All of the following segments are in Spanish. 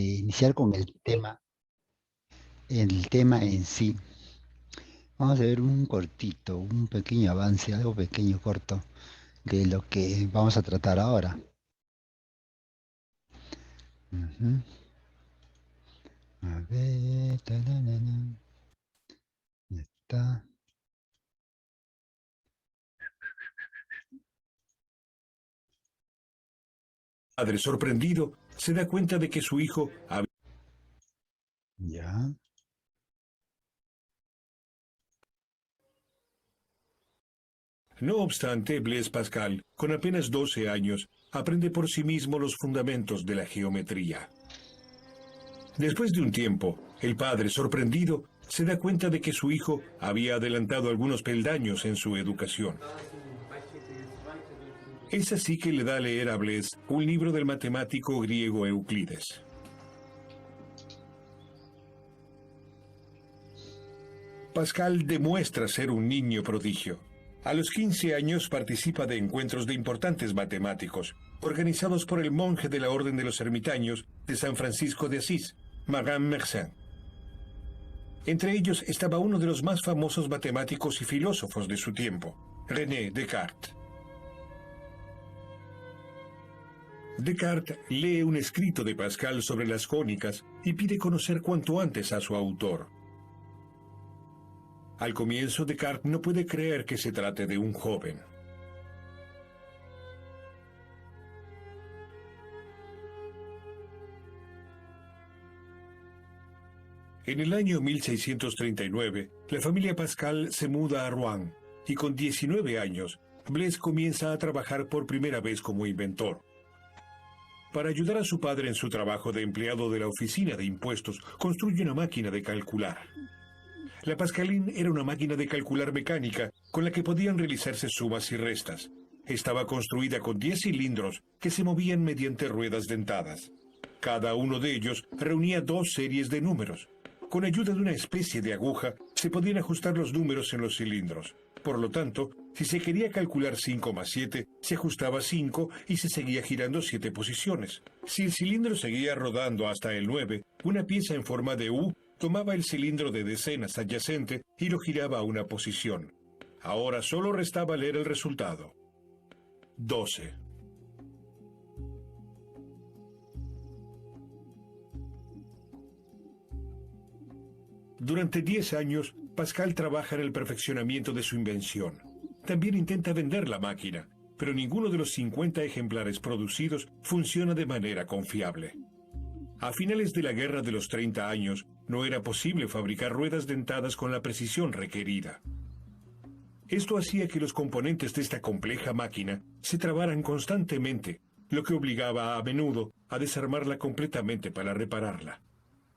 iniciar con el tema en sí. Vamos a ver un cortito, un pequeño avance, algo pequeño, corto, de lo que vamos a tratar ahora. Ujú. A ver, tararara, ya está. Padre sorprendido se da cuenta de que su hijo había... Ya. No obstante, Blaise Pascal, con apenas 12 años, aprende por sí mismo los fundamentos de la geometría. Después de un tiempo, el padre, sorprendido, se da cuenta de que su hijo había adelantado algunos peldaños en su educación. Es así que le da a leer a Blaise un libro del matemático griego Euclides. Pascal demuestra ser un niño prodigio. A los 15 años participa de encuentros de importantes matemáticos, organizados por el monje de la Orden de los Ermitaños de San Francisco de Asís, Marin Mersenne. Entre ellos estaba uno de los más famosos matemáticos y filósofos de su tiempo, René Descartes. Descartes lee un escrito de Pascal sobre las jónicas y pide conocer cuanto antes a su autor. Al comienzo, Descartes no puede creer que se trate de un joven. En el año 1639, la familia Pascal se muda a Rouen y con 19 años, Blaise comienza a trabajar por primera vez como inventor. Para ayudar a su padre en su trabajo de empleado de la oficina de impuestos, construye una máquina de calcular. La Pascaline era una máquina de calcular mecánica con la que podían realizarse sumas y restas. Estaba construida con 10 cilindros que se movían mediante ruedas dentadas. Cada uno de ellos reunía 2 series de números. Con ayuda de una especie de aguja se podían ajustar los números en los cilindros. Por lo tanto, si se quería calcular 5 más 7, se ajustaba 5 y se seguía girando 7 posiciones. Si el cilindro seguía rodando hasta el 9, una pieza en forma de U tomaba el cilindro de decenas adyacente y lo giraba a una posición. Ahora solo restaba leer el resultado. 12. Durante 10 años, Pascal trabaja en el perfeccionamiento de su invención. También intenta vender la máquina, pero ninguno de los 50 ejemplares producidos funciona de manera confiable. A finales de la Guerra de los 30 años, no era posible fabricar ruedas dentadas con la precisión requerida. Esto hacía que los componentes de esta compleja máquina se trabaran constantemente, lo que obligaba a menudo a desarmarla completamente para repararla.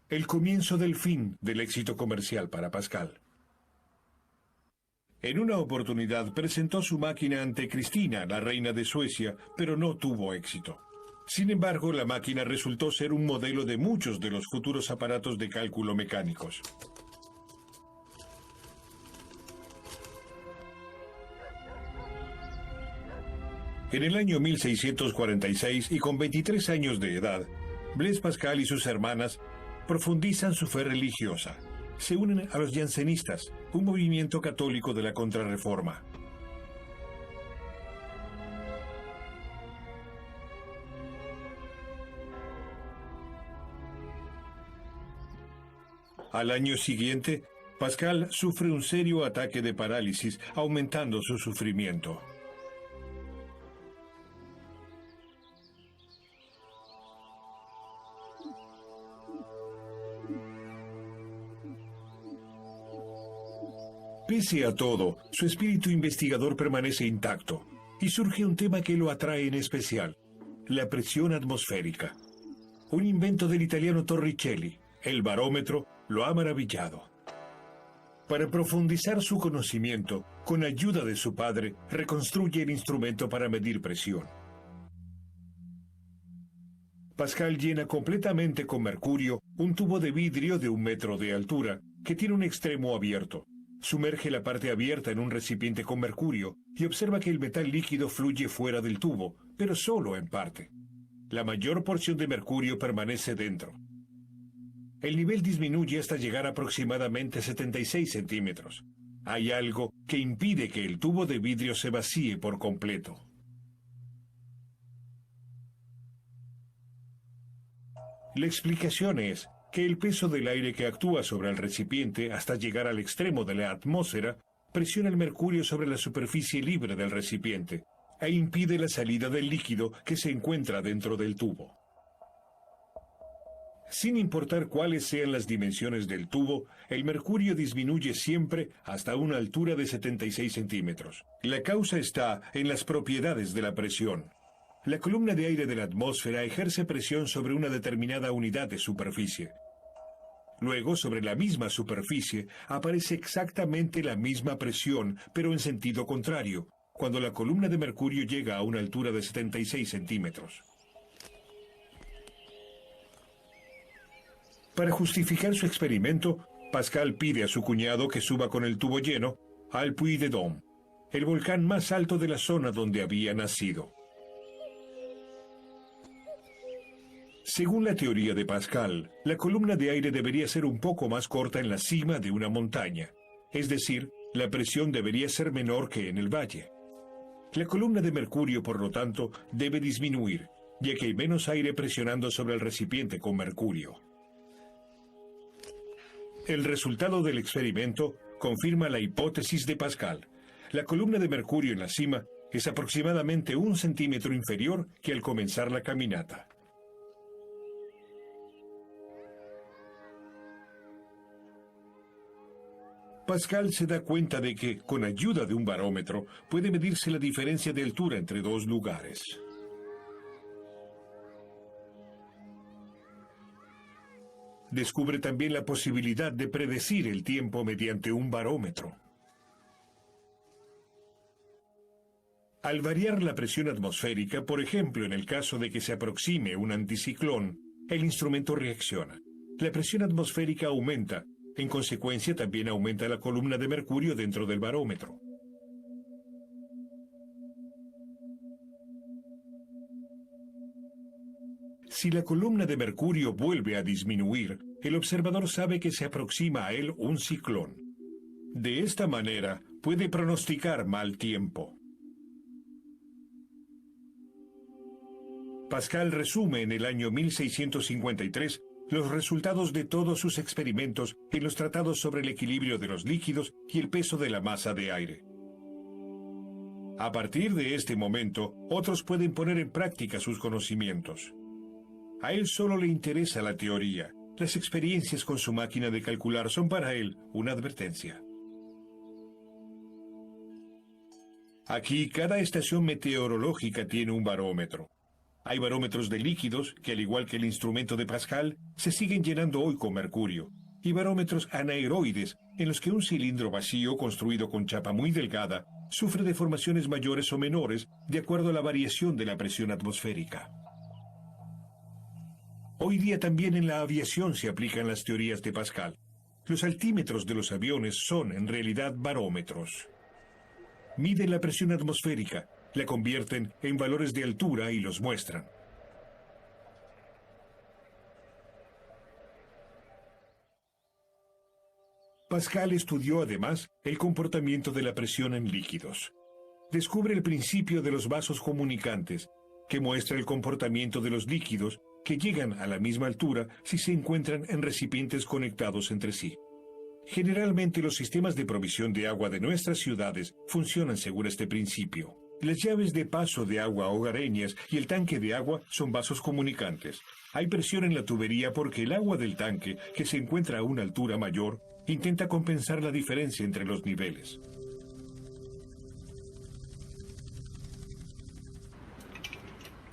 El comienzo del fin del éxito comercial para Pascal. En una oportunidad presentó su máquina ante Cristina, la reina de Suecia, pero no tuvo éxito. Sin embargo, la máquina resultó ser un modelo de muchos de los futuros aparatos de cálculo mecánicos. En el año 1646 y con 23 años de edad, Blaise Pascal y sus hermanas profundizan su fe religiosa. Se unen a los jansenistas, un movimiento católico de la Contrarreforma. Al año siguiente, Pascal sufre un serio ataque de parálisis, aumentando su sufrimiento. Pese a todo, su espíritu investigador permanece intacto, y surge un tema que lo atrae en especial: la presión atmosférica. Un invento del italiano Torricelli, el barómetro, lo ha maravillado. Para profundizar su conocimiento, con ayuda de su padre, reconstruye el instrumento para medir presión. Pascal llena completamente con mercurio un tubo de vidrio de 1 metro de altura, que tiene un extremo abierto. Sumerge la parte abierta en un recipiente con mercurio y observa que el metal líquido fluye fuera del tubo, pero solo en parte. La mayor porción de mercurio permanece dentro. El nivel disminuye hasta llegar a aproximadamente 76 centímetros. Hay algo que impide que el tubo de vidrio se vacíe por completo. La explicación es que el peso del aire que actúa sobre el recipiente hasta llegar al extremo de la atmósfera presiona el mercurio sobre la superficie libre del recipiente e impide la salida del líquido que se encuentra dentro del tubo. Sin importar cuáles sean las dimensiones del tubo, el mercurio disminuye siempre hasta una altura de 76 centímetros. La causa está en las propiedades de la presión. La columna de aire de la atmósfera ejerce presión sobre una determinada unidad de superficie. Luego, sobre la misma superficie, aparece exactamente la misma presión, pero en sentido contrario, cuando la columna de mercurio llega a una altura de 76 centímetros. Para justificar su experimento, Pascal pide a su cuñado que suba con el tubo lleno al Puy de Dôme, el volcán más alto de la zona donde había nacido. Según la teoría de Pascal, la columna de aire debería ser un poco más corta en la cima de una montaña, es decir, la presión debería ser menor que en el valle. La columna de mercurio, por lo tanto, debe disminuir, ya que hay menos aire presionando sobre el recipiente con mercurio. El resultado del experimento confirma la hipótesis de Pascal. La columna de mercurio en la cima es aproximadamente 1 centímetro inferior que al comenzar la caminata. Pascal se da cuenta de que, con ayuda de un barómetro, puede medirse la diferencia de altura entre dos lugares. Descubre también la posibilidad de predecir el tiempo mediante un barómetro. Al variar la presión atmosférica, por ejemplo, en el caso de que se aproxime un anticiclón, el instrumento reacciona. La presión atmosférica aumenta. En consecuencia, también aumenta la columna de mercurio dentro del barómetro. Si la columna de mercurio vuelve a disminuir, el observador sabe que se aproxima a él un ciclón. De esta manera, puede pronosticar mal tiempo. Pascal resume en el año 1653 los resultados de todos sus experimentos en los tratados sobre el equilibrio de los líquidos y el peso de la masa de aire. A partir de este momento, otros pueden poner en práctica sus conocimientos. A él solo le interesa la teoría. Las experiencias con su máquina de calcular son para él una advertencia. Aquí, cada estación meteorológica tiene un barómetro. Hay barómetros de líquidos, que al igual que el instrumento de Pascal, se siguen llenando hoy con mercurio, y barómetros anaeroides, en los que un cilindro vacío construido con chapa muy delgada sufre deformaciones mayores o menores de acuerdo a la variación de la presión atmosférica. Hoy día también en la aviación se aplican las teorías de Pascal. Los altímetros de los aviones son, en realidad, barómetros. Miden la presión atmosférica, la convierten en valores de altura y los muestran. Pascal estudió además el comportamiento de la presión en líquidos. Descubre el principio de los vasos comunicantes, que muestra el comportamiento de los líquidos que llegan a la misma altura si se encuentran en recipientes conectados entre sí. Generalmente los sistemas de provisión de agua de nuestras ciudades funcionan según este principio. Las llaves de paso de agua hogareñas y el tanque de agua son vasos comunicantes. Hay presión en la tubería porque el agua del tanque, que se encuentra a una altura mayor, intenta compensar la diferencia entre los niveles.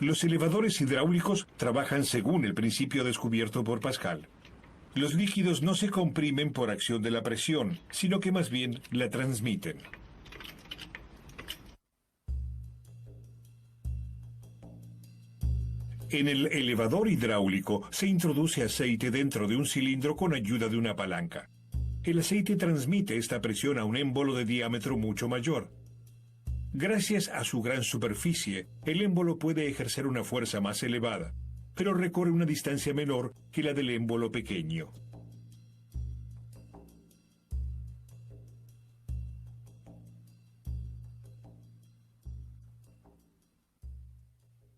Los elevadores hidráulicos trabajan según el principio descubierto por Pascal. Los líquidos no se comprimen por acción de la presión, sino que más bien la transmiten. En el elevador hidráulico se introduce aceite dentro de un cilindro con ayuda de una palanca. El aceite transmite esta presión a un émbolo de diámetro mucho mayor. Gracias a su gran superficie, el émbolo puede ejercer una fuerza más elevada. pero recorre una distancia menor que la del émbolo pequeño.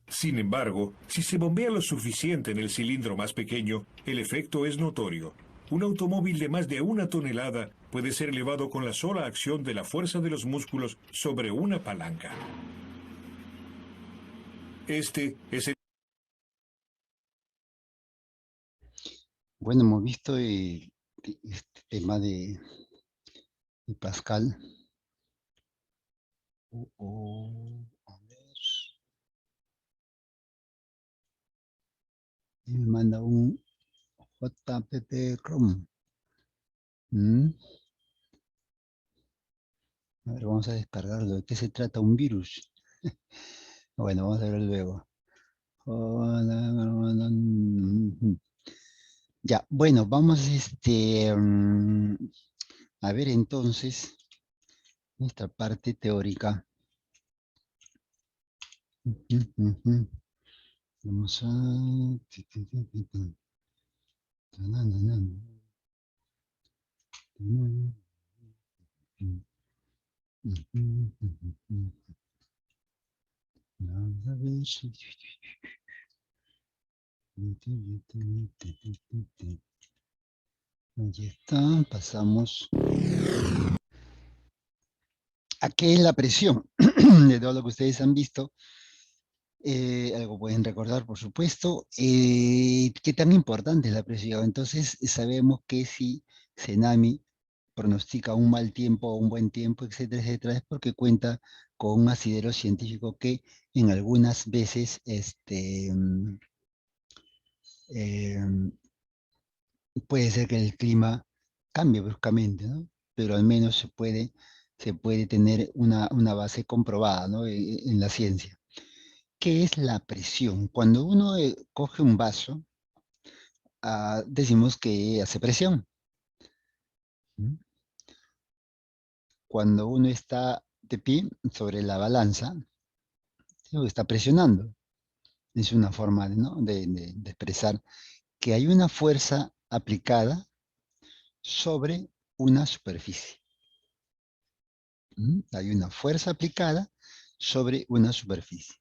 Sin embargo, si se bombea lo suficiente en el cilindro más pequeño, el efecto es notorio. Un automóvil de más de 1 tonelada puede ser elevado con la sola acción de la fuerza de los músculos sobre una palanca. Este es el... Bueno, hemos visto este tema de Pascal. A ver. Y me manda un JPP Chrome. A ver, vamos a descargarlo. ¿De qué se trata? ¿Un virus? Bueno, vamos a verlo luego. Ya, bueno, vamos a ver entonces esta parte teórica. Vamos a... Vamos a ver. Ahí está, pasamos. ¿A qué es la presión? De todo lo que ustedes han visto, algo pueden recordar, por supuesto. ¿Qué tan importante es la presión? Entonces, sabemos que si Cenami pronostica un mal tiempo o un buen tiempo, etcétera, etcétera, es porque cuenta con un asidero científico que en algunas veces puede ser que el clima cambie bruscamente, ¿no? Pero al menos se puede tener una base comprobada, ¿no? En la ciencia. ¿Qué es la presión? Cuando uno coge un vaso, decimos que hace presión. ¿Mm? Cuando uno está de pie sobre la balanza, está presionando. Es una forma, ¿no? de expresar que hay una fuerza aplicada sobre una superficie. Hay una fuerza aplicada sobre una superficie.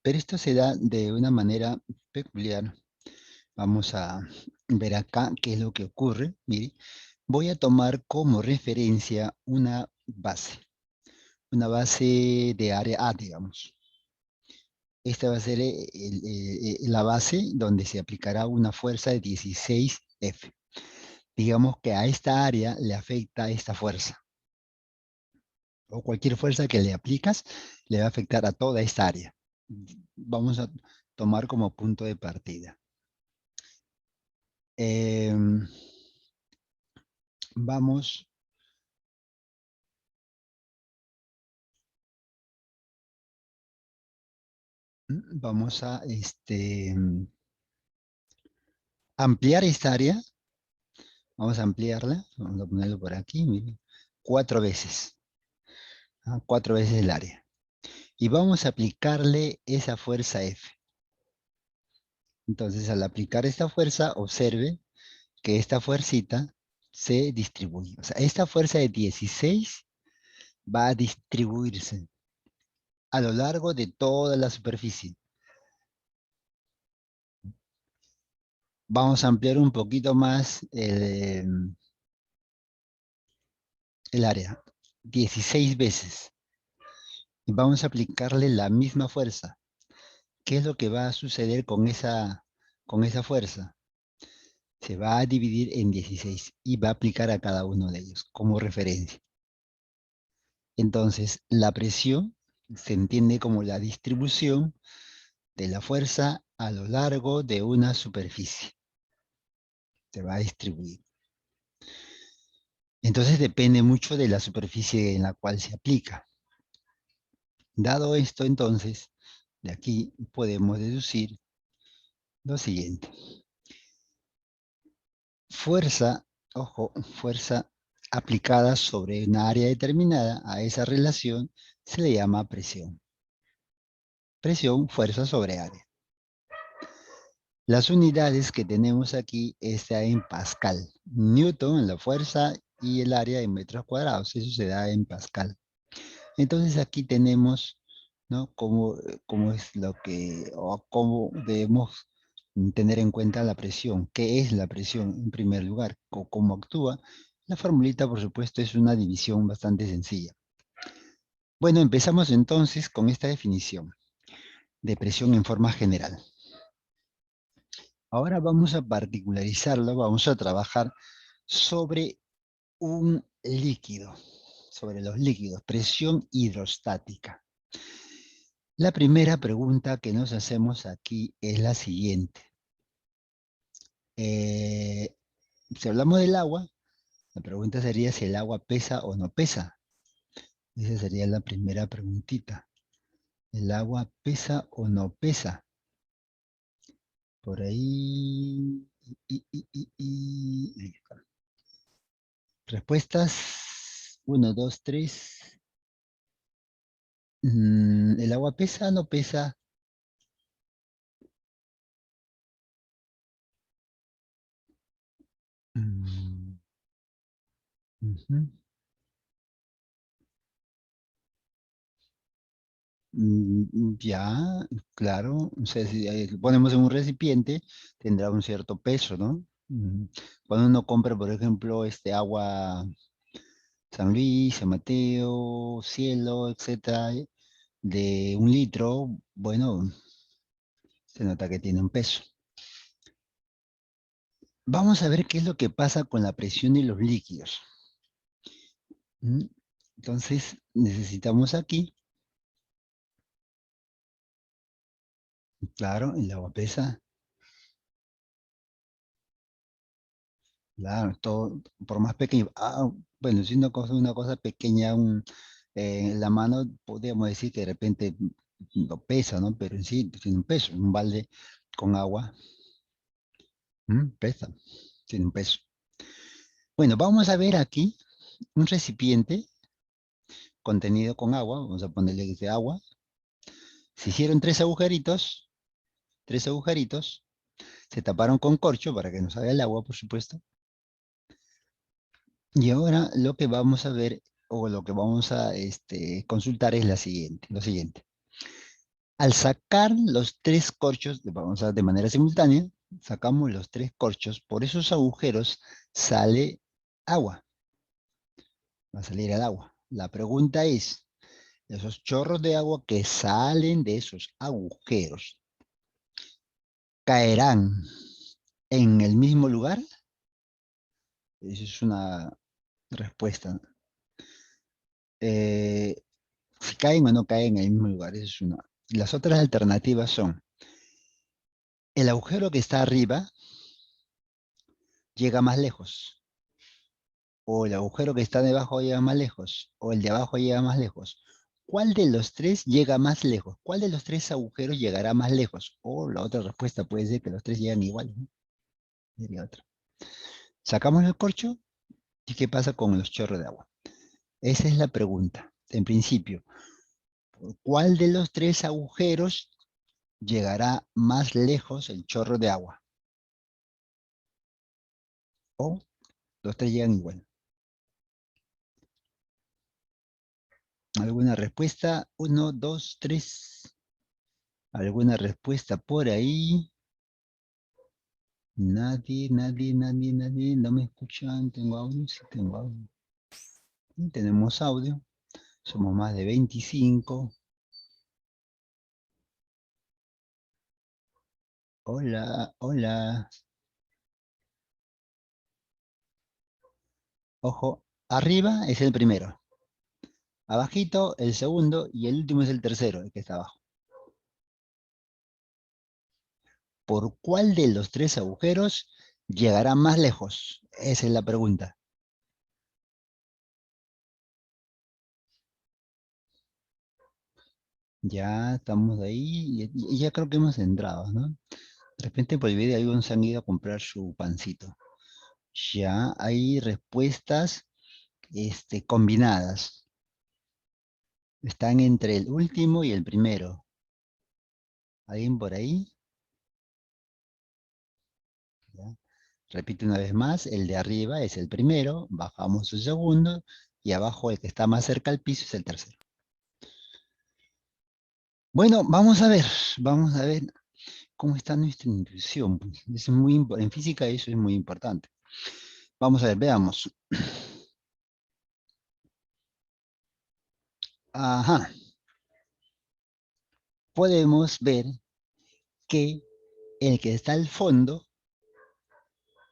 Pero esto se da de una manera peculiar. Vamos a ver acá qué es lo que ocurre. Mire, voy a tomar como referencia una base de área A, digamos. Esta va a ser la base donde se aplicará una fuerza de 16F. Digamos que a esta área le afecta esta fuerza. O cualquier fuerza que le aplicas le va a afectar a toda esta área. Vamos a tomar como punto de partida. Vamos a ampliar esta área. Vamos a ampliarla. Vamos a ponerlo por aquí. Miren, 4 veces. 4 veces el área. Y vamos a aplicarle esa fuerza F. Entonces, al aplicar esta fuerza, observe que esta fuercita se distribuye. O sea, esta fuerza de 16 va a distribuirse a lo largo de toda la superficie. Vamos a ampliar un poquito más el área. 16 veces. Y vamos a aplicarle la misma fuerza. ¿Qué es lo que va a suceder con esa fuerza? Se va a dividir en 16 y va a aplicar a cada uno de ellos como referencia. Entonces, la presión se entiende como la distribución de la fuerza a lo largo de una superficie. Se va a distribuir. Entonces, depende mucho de la superficie en la cual se aplica. Dado esto, entonces, de aquí podemos deducir lo siguiente. Fuerza, ojo, fuerza aplicada sobre una área determinada, a esa relación se le llama presión. Presión, fuerza sobre área. Las unidades que tenemos aquí está en Pascal. Newton en la fuerza y el área en metros cuadrados. Eso se da en Pascal. Entonces aquí tenemos, ¿no? Cómo es lo que, o cómo debemos tener en cuenta la presión. ¿Qué es la presión en primer lugar? O cómo actúa. La formulita, por supuesto, es una división bastante sencilla. Bueno, empezamos entonces con esta definición de presión en forma general. Ahora vamos a particularizarlo, vamos a trabajar sobre un líquido, sobre los líquidos, presión hidrostática. La primera pregunta que nos hacemos aquí es la siguiente. Eh, si hablamos del agua, la pregunta sería si el agua pesa o no pesa. Esa sería la primera preguntita. ¿El agua pesa o no pesa? Por ahí. Ahí está. Respuestas. Uno, dos, tres. ¿El agua pesa o no pesa? Mm, ujú. Ya, claro. O sea, si lo ponemos en un recipiente, tendrá un cierto peso, ¿no? Cuando uno compra, por ejemplo, este agua San Luis, San Mateo, Cielo, etcétera, de 1 litro, bueno, se nota que tiene un peso. Vamos a ver qué es lo que pasa con la presión de los líquidos. ¿Mm? Entonces, necesitamos aquí, claro, el agua pesa. Claro, todo, por más pequeño. Bueno, si una cosa pequeña, en la mano, podríamos decir que de repente no pesa, ¿no? Pero en sí tiene un peso. Un balde con agua, pesa, tiene un peso. Bueno, vamos a ver aquí un recipiente contenido con agua. Vamos a ponerle que sea agua. Se hicieron tres agujeritos, se taparon con corcho para que no salga el agua, por supuesto. Y ahora lo que vamos a ver o lo que vamos a consultar es lo siguiente. Al sacar los tres corchos, vamos a de manera simultánea, sacamos los tres corchos, por esos agujeros sale agua, va a salir el agua. La pregunta es, esos chorros de agua que salen de esos agujeros, ¿caerán en el mismo lugar? Esa es una respuesta. Eh, si caen o no caen en el mismo lugar, esa es una. Las otras alternativas son, el agujero que está arriba llega más lejos, o el agujero que está debajo llega más lejos, o el de abajo llega más lejos. ¿Cuál de los tres llega más lejos? ¿Cuál de los tres agujeros llegará más lejos? O la otra respuesta puede ser que los tres llegan igual, ¿no? Sería otra. Sacamos el corcho y ¿qué pasa con los chorros de agua? Esa es la pregunta. En principio, ¿por cuál de los tres agujeros llegará más lejos el chorro de agua? O los tres llegan igual. ¿Alguna respuesta? Uno, dos, tres. ¿Alguna respuesta por ahí? Nadie, nadie, nadie, nadie. ¿No me escuchan? ¿Tengo audio? Sí, tengo audio. Sí, tenemos audio. Somos más de 25. Hola, hola. Ojo, arriba es el primero. Abajito el segundo y el último es el tercero, el que está abajo. ¿Por cuál de los tres agujeros llegará más lejos? Esa es la pregunta. Ya estamos ahí y ya creo que hemos entrado, ¿no? De repente por el video algunos han ido a comprar su pancito. Ya hay respuestas combinadas. Están entre el último y el primero. ¿Alguien por ahí? Repito una vez más, el de arriba es el primero, bajamos el segundo, y abajo el que está más cerca al piso es el tercero. Bueno, vamos a ver cómo está nuestra intuición. Es en física eso es muy importante. Vamos a ver, veamos. Ajá. Podemos ver que el que está al fondo,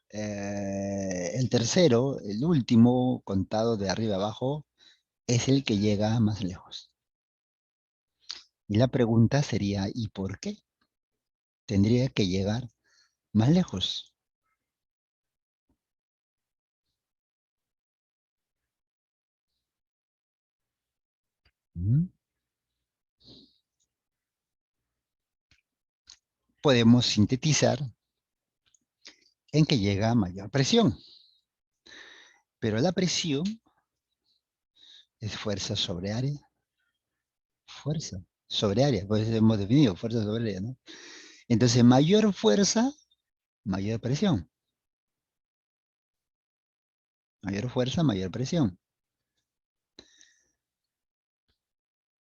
el tercero, el último, contado de arriba abajo, es el que llega más lejos. Y la pregunta sería, ¿y por qué? Tendría que llegar más lejos. ¿Mm? Podemos sintetizar en que llega a mayor presión. Pero la presión es fuerza sobre área. Fuerza sobre área, pues hemos definido fuerza sobre área, ¿no? Entonces, mayor fuerza, mayor presión. Mayor fuerza, mayor presión.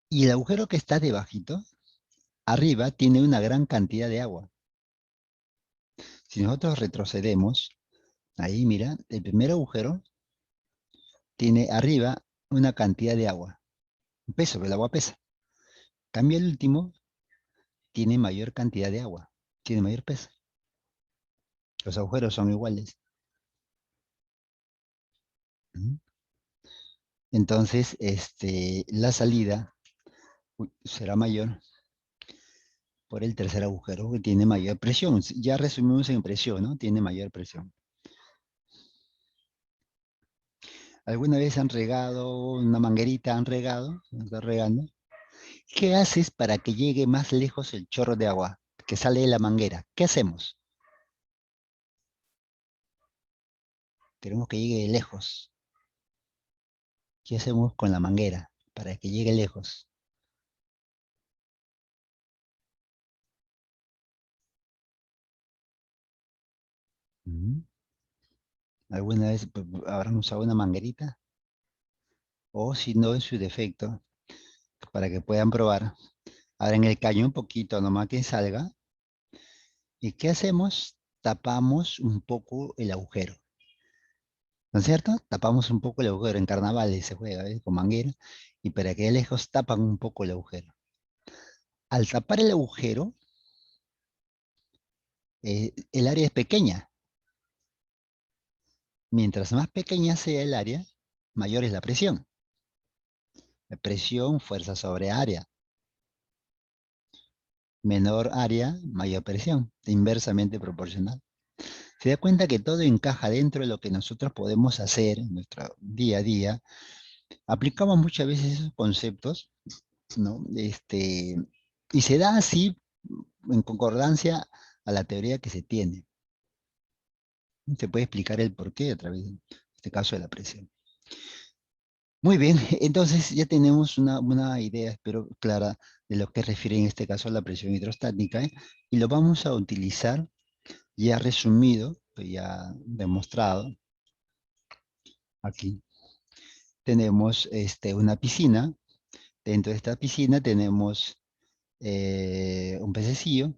Y el agujero que está debajito, arriba, tiene una gran cantidad de agua. Si nosotros retrocedemos, ahí mira, el primer agujero tiene arriba una cantidad de agua. Un peso, pero el agua pesa. Cambio el último, tiene mayor cantidad de agua. Tiene mayor peso. Los agujeros son iguales. ¿Mm? Entonces, la salida será mayor por el tercer agujero que tiene mayor presión. Ya resumimos en presión, ¿no? Tiene mayor presión. ¿Alguna vez han regado una manguerita? ¿Han regado? ¿Está regando? ¿Qué haces para que llegue más lejos el chorro de agua que sale de la manguera? ¿Qué hacemos? Queremos que llegue lejos. ¿Qué hacemos con la manguera para que llegue lejos? ¿Mm? ¿Alguna vez habrán usado una manguerita? O si no, en su defecto, para que puedan probar. Abren el caño un poquito, nomás que salga. ¿Y qué hacemos? Tapamos un poco el agujero. ¿No es cierto? Tapamos un poco el agujero. En carnavales se juega, ¿ves? Con manguera. Y para que de lejos tapan un poco el agujero. Al tapar el agujero, el área es pequeña. Mientras más pequeña sea el área, mayor es la presión. La presión, fuerza sobre área. Menor área, mayor presión. Inversamente proporcional. Se da cuenta que todo encaja dentro de lo que nosotros podemos hacer en nuestro día a día. Aplicamos muchas veces esos conceptos, ¿no? Y se da así en concordancia a la teoría que se tiene. Se puede explicar el porqué a través, de este caso, de la presión. Muy bien, entonces ya tenemos una idea, espero, clara de lo que refiere en este caso a la presión hidrostática, ¿eh? Y lo vamos a utilizar ya resumido, ya demostrado aquí. Tenemos una piscina. Dentro de esta piscina tenemos un pececillo.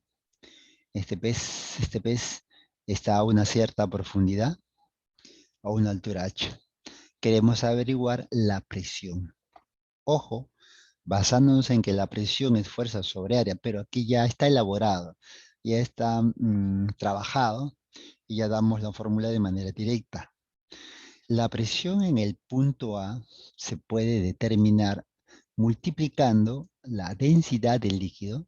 Este pez está a una cierta profundidad, a una altura h. Queremos averiguar la presión. Ojo, basándonos en que la presión es fuerza sobre área, pero aquí ya está elaborado, ya está trabajado y ya damos la fórmula de manera directa. La presión en el punto A se puede determinar multiplicando la densidad del líquido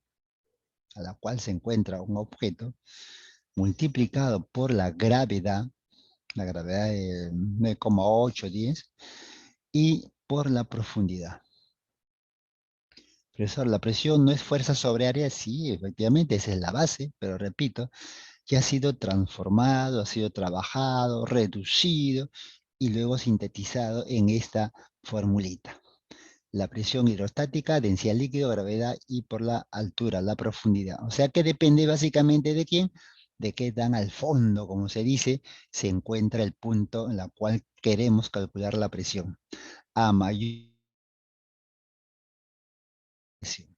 a la cual se encuentra un objeto, multiplicado por la gravedad de 9,810, y por la profundidad. Profesor, la presión no es fuerza sobre área, sí, efectivamente, esa es la base, pero repito, ya ha sido transformado, ha sido trabajado, reducido y luego sintetizado en esta formulita. La presión hidrostática, densidad líquido, gravedad y por la altura, la profundidad. O sea que depende básicamente de quién, de qué tan al fondo, como se dice, se encuentra el punto en la cual queremos calcular la presión. A mayor presión.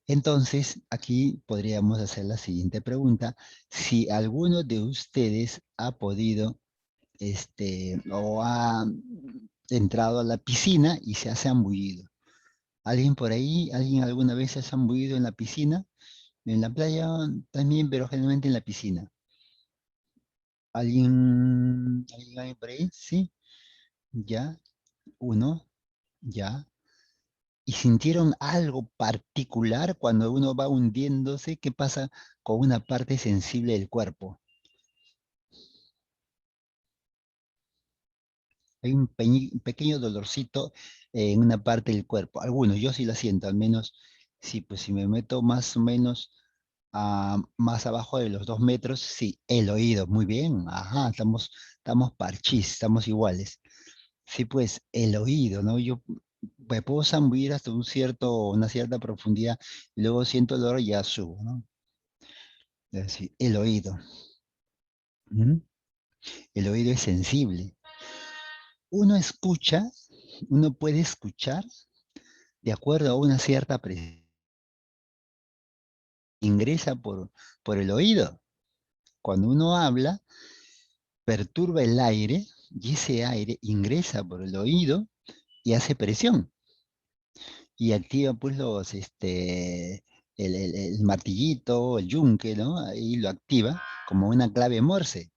Entonces, aquí podríamos hacer la siguiente pregunta. Si alguno de ustedes ha podido, o ha entrado a la piscina y se ha zambullido. ¿Alguien por ahí, alguien alguna vez se ha zambullido en la piscina? En la playa también, pero generalmente en la piscina. ¿Alguien por ahí? Sí, ya, uno, ya. ¿Y sintieron algo particular cuando uno va hundiéndose? ¿Qué pasa con una parte sensible del cuerpo? Hay un pequeño dolorcito en una parte del cuerpo. Algunos, yo sí lo siento, al menos, sí, pues si me meto más o menos más abajo de los 2 metros, sí, el oído, muy bien, ajá, estamos parchís, estamos iguales. Sí, pues el oído, ¿no? Yo me puedo zambullir hasta una cierta profundidad y luego siento el dolor y ya subo, ¿no? Es decir, el oído. ¿Mm? El oído es sensible. Uno escucha, uno puede escuchar de acuerdo a una cierta presión. Ingresa por el oído. Cuando uno habla, perturba el aire y ese aire ingresa por el oído y hace presión. Y activa pues el martillito, el yunque, ¿no? Ahí lo activa como una clave Morse.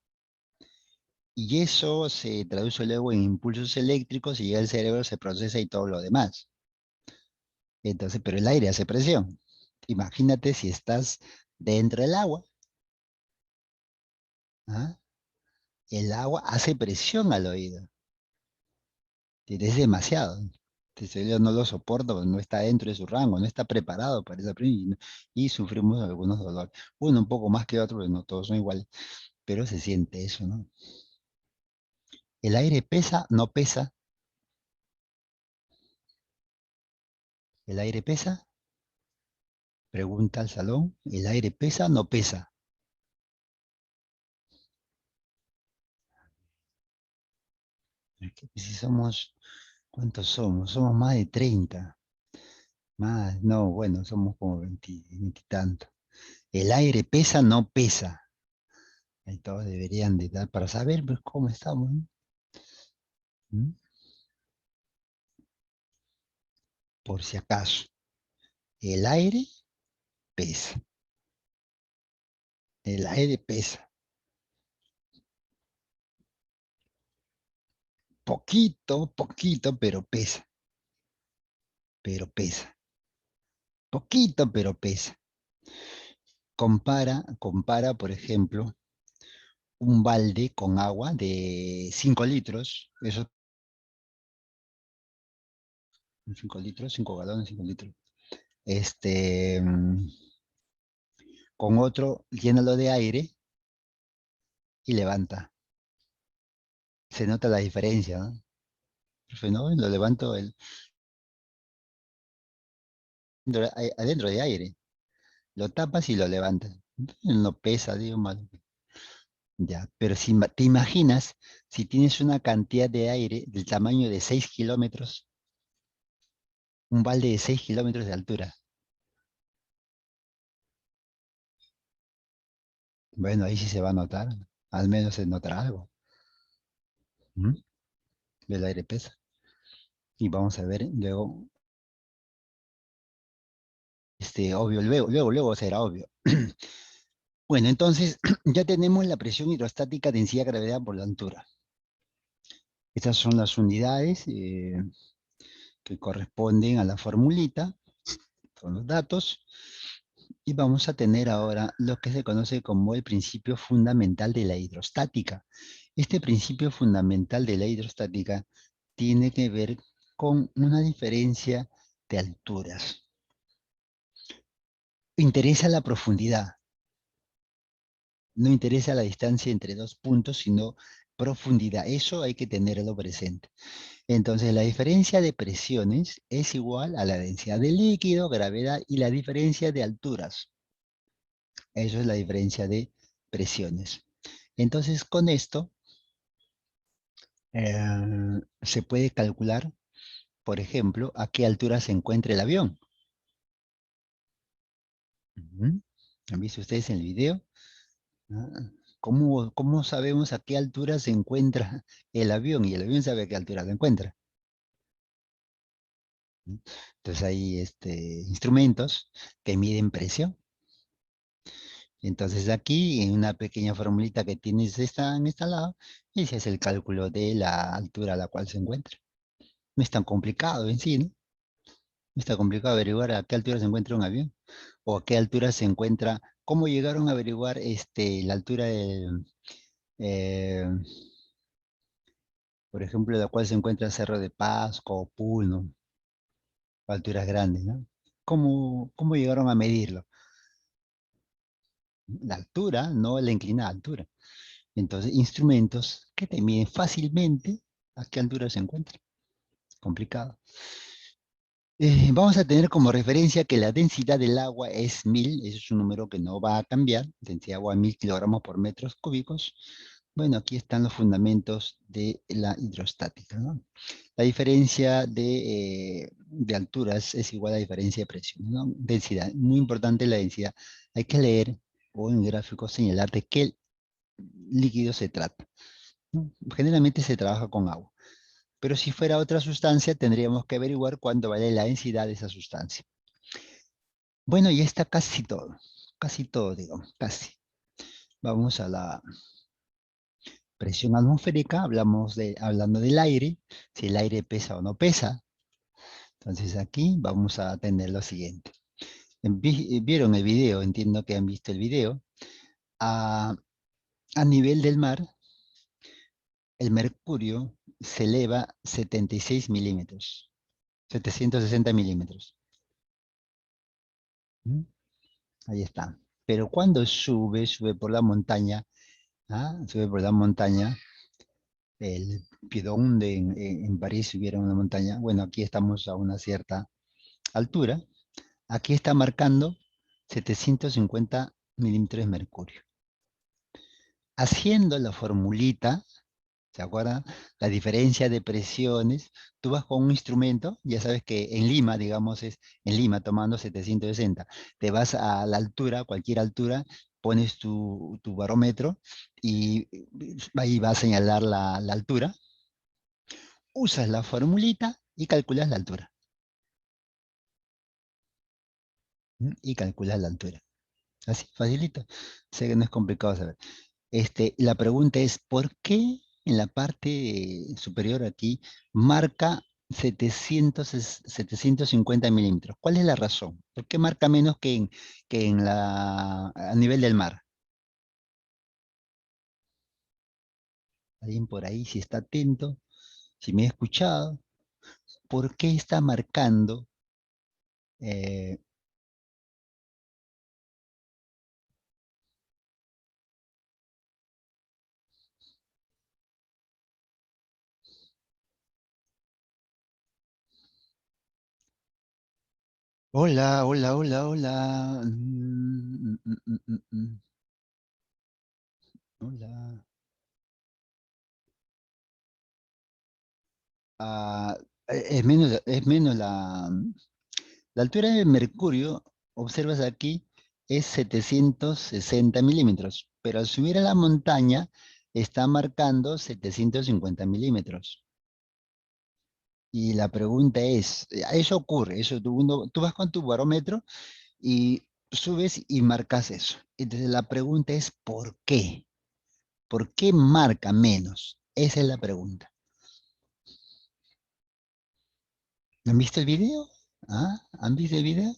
Y eso se traduce luego en impulsos eléctricos y llega al cerebro, se procesa y todo lo demás. Entonces, pero el aire hace presión. Imagínate si estás dentro del agua, ¿ah? El agua hace presión al oído. Es demasiado. El cerebro no lo soporta, porque no está dentro de su rango, no está preparado para esa presión y sufrimos algunos dolores. Uno un poco más que otro, porque no todos son iguales, pero se siente eso, ¿no? ¿El aire pesa? ¿No pesa? ¿El aire pesa? Pregunta al salón. ¿El aire pesa? ¿No pesa? Es que si somos, ¿cuántos somos? Somos más de 30. Más, no, bueno, somos como 20, 20 y tanto. ¿El aire pesa? ¿No pesa? Ahí todos deberían de dar para saber pues, cómo estamos, ¿no? ¿Mm? Por si acaso. El aire pesa. El aire pesa. Poquito, poquito, pero pesa. Pero pesa. Poquito, pero pesa. Compara, por ejemplo, un balde con agua de 5 litros. Eso, 5 litros, 5 galones, 5 litros. Mm, con otro, llénalo de aire y levanta. Se nota la diferencia, ¿no? Profe, ¿no? Lo levanto adentro de aire. Lo tapas y lo levantas. No pesa, digo mal. Ya, pero si te imaginas, si tienes una cantidad de aire del tamaño de 6 kilómetros, un balde de 6 kilómetros de altura. Bueno, ahí sí se va a notar. Al menos se notará algo. ¿Mm? El aire pesa. Y vamos a ver luego, obvio, luego será obvio. Bueno, entonces ya tenemos la presión hidrostática, densidad, gravedad por la altura. Estas son las unidades que corresponden a la formulita, son los datos. Y vamos a tener ahora lo que se conoce como el principio fundamental de la hidrostática. Este principio fundamental de la hidrostática tiene que ver con una diferencia de alturas. Interesa la profundidad, no interesa la distancia entre dos puntos, sino profundidad. Eso hay que tenerlo presente. Entonces, la diferencia de presiones es igual a la densidad del líquido, gravedad y la diferencia de alturas. Eso es la diferencia de presiones. Entonces, con esto se puede calcular, por ejemplo, a qué altura se encuentra el avión. Ujú. ¿Han visto ustedes en el video? Ah, ¿Cómo sabemos a qué altura se encuentra el avión? Y el avión sabe a qué altura se encuentra. ¿Mm? Entonces hay instrumentos que miden presión. Entonces aquí, en una pequeña formulita que tienes están instalado, y se hace el cálculo de la altura a la cual se encuentra. No es tan complicado en sí, ¿no? No está complicado averiguar a qué altura se encuentra un avión o a qué altura se encuentra. ¿Cómo llegaron a averiguar la altura eh, por ejemplo, la cual se encuentra el Cerro de Pasco o Puno, alturas grandes, ¿no? ¿Cómo llegaron a medirlo? La altura, no la inclinada altura. Entonces, instrumentos que te miden fácilmente a qué altura se encuentra. Complicado. Vamos a tener como referencia que la densidad del agua es 1000, eso es un número que no va a cambiar, densidad de agua 1000 kilogramos por metros cúbicos. Bueno, aquí están los fundamentos de la hidrostática, ¿no? La diferencia de alturas es igual a la diferencia de presión, ¿no? Densidad, muy importante la densidad. Hay que leer o en gráfico señalar de qué líquido se trata, ¿no? Generalmente se trabaja con agua. Pero si fuera otra sustancia, tendríamos que averiguar cuánto vale la densidad de esa sustancia. Bueno, ya está casi todo, digamos, casi. Vamos a la presión atmosférica, hablando del aire, si el aire pesa o no pesa. Entonces aquí vamos a tener lo siguiente. Vieron el video, entiendo que han visto el video. A, a nivel del mar, el mercurio se eleva 76 milímetros, 760 milímetros. ¿Mm? Ahí está. Pero cuando sube por la montaña, sube por la montaña, el Piedón en París subieron una montaña. Bueno, aquí estamos a una cierta altura. Aquí está marcando 750 milímetros de mercurio. Haciendo la formulita, ¿se acuerdan? La diferencia de presiones. Tú vas con un instrumento, ya sabes que en Lima, digamos, es en Lima tomando 760. Te vas a la altura, cualquier altura, pones tu barómetro y ahí va a señalar la altura. Usas la formulita y calculas la altura. ¿Mm? Y calculas la altura. Así, facilito. Sé que no es complicado saber. La pregunta es, ¿por qué en la parte superior aquí marca 750 milímetros? ¿Cuál es la razón? ¿Por qué marca menos a nivel del mar? Alguien por ahí, si está atento, si me ha escuchado, ¿por qué está marcando? eh, Hola, hola, hola, hola. Hola. Ah, es menos la altura de Mercurio, observas aquí, es 760 milímetros, pero al subir a la montaña está marcando 750 milímetros. Y la pregunta es, eso ocurre, tú vas con tu barómetro y subes y marcas eso. Entonces la pregunta es, ¿por qué? ¿Por qué marca menos? Esa es la pregunta. ¿Han visto el video? ¿Ah? ¿Han visto el video?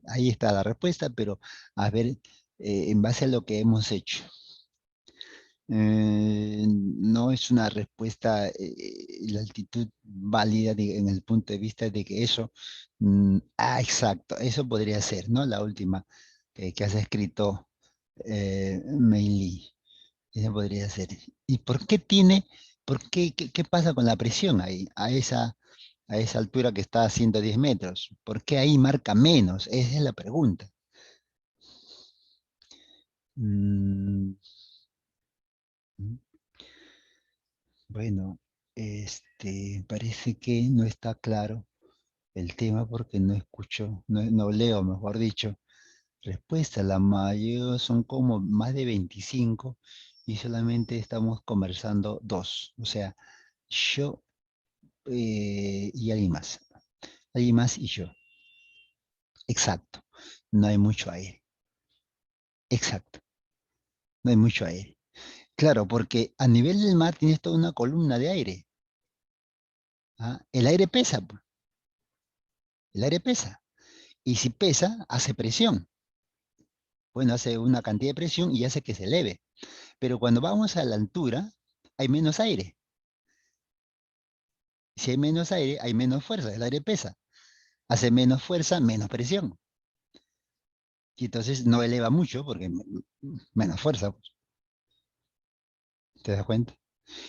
Ahí está la respuesta, pero a ver, en base a lo que hemos hecho. No es una respuesta, la altitud válida en el punto de vista de que eso, exacto, eso podría ser, ¿no? La última que has escrito, Meili, esa podría ser. ¿Y qué pasa con la presión ahí, a esa altura que está a 110 metros? ¿Por qué ahí marca menos? Esa es la pregunta. Mm, mm, bueno, parece que no está claro el tema porque no escucho, no leo, mejor dicho. Respuesta, la mayor son como más de 25 y solamente estamos conversando dos. O sea, yo y alguien más. Alguien más y yo. Exacto. No hay mucho aire. Exacto. No hay mucho aire. Claro, porque a nivel del mar tienes toda una columna de aire. ¿Ah? El aire pesa, pues. El aire pesa. Y si pesa, hace presión. Bueno, hace una cantidad de presión y hace que se eleve. Pero cuando vamos a la altura, hay menos aire. Si hay menos aire, hay menos fuerza. El aire pesa. Hace menos fuerza, menos presión. Y entonces no eleva mucho porque menos fuerza, pues. ¿Te das cuenta?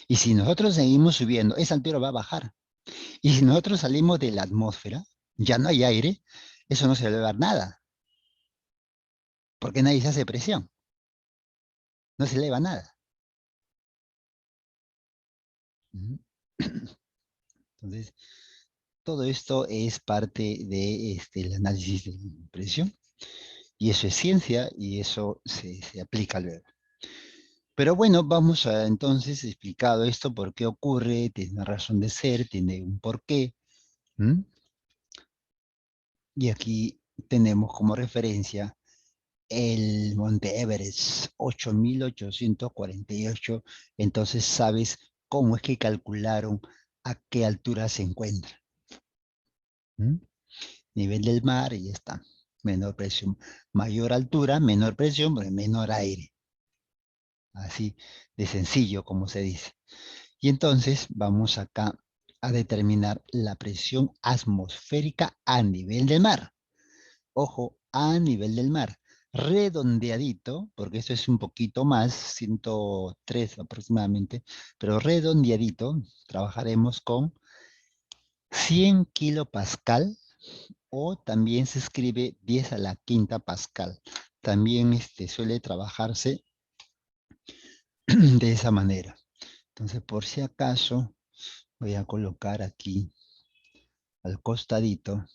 Y si nosotros seguimos subiendo, esa altura va a bajar. Y si nosotros salimos de la atmósfera, ya no hay aire, eso no se va a elevar nada, porque nadie se hace presión, no se eleva nada. Ujú. Entonces, todo esto es parte de el análisis de presión, y eso es ciencia, y eso se aplica luego. Pero bueno, vamos a entonces explicado esto, por qué ocurre, tiene una razón de ser, tiene un porqué. ¿M? Y aquí tenemos como referencia el Monte Everest, 8.848. Entonces sabes cómo es que calcularon a qué altura se encuentra. ¿Mm? Nivel del mar y ya está. Menor presión. Mayor altura, menor presión, pero menor aire. Así de sencillo como se dice. Y entonces vamos acá a determinar la presión atmosférica a nivel del mar. Ojo, a nivel del mar. Redondeadito, porque esto es un poquito más, 103 aproximadamente, pero redondeadito, trabajaremos con 100 kilopascal o también se escribe 10 a la quinta pascal. También suele trabajarse de esa manera. Entonces, por si acaso, voy a colocar aquí al costadito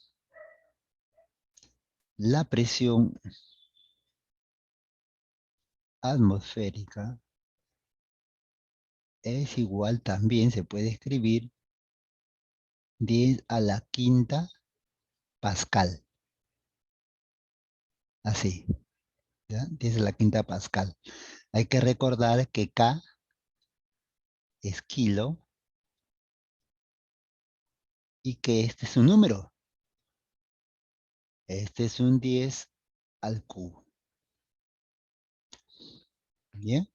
la presión atmosférica es igual, también se puede escribir 10 a la quinta pascal. Así, ¿ya? 10 a la quinta pascal. Hay que recordar que K es kilo y que este es un número. Este es un 10 al cubo. ¿Bien?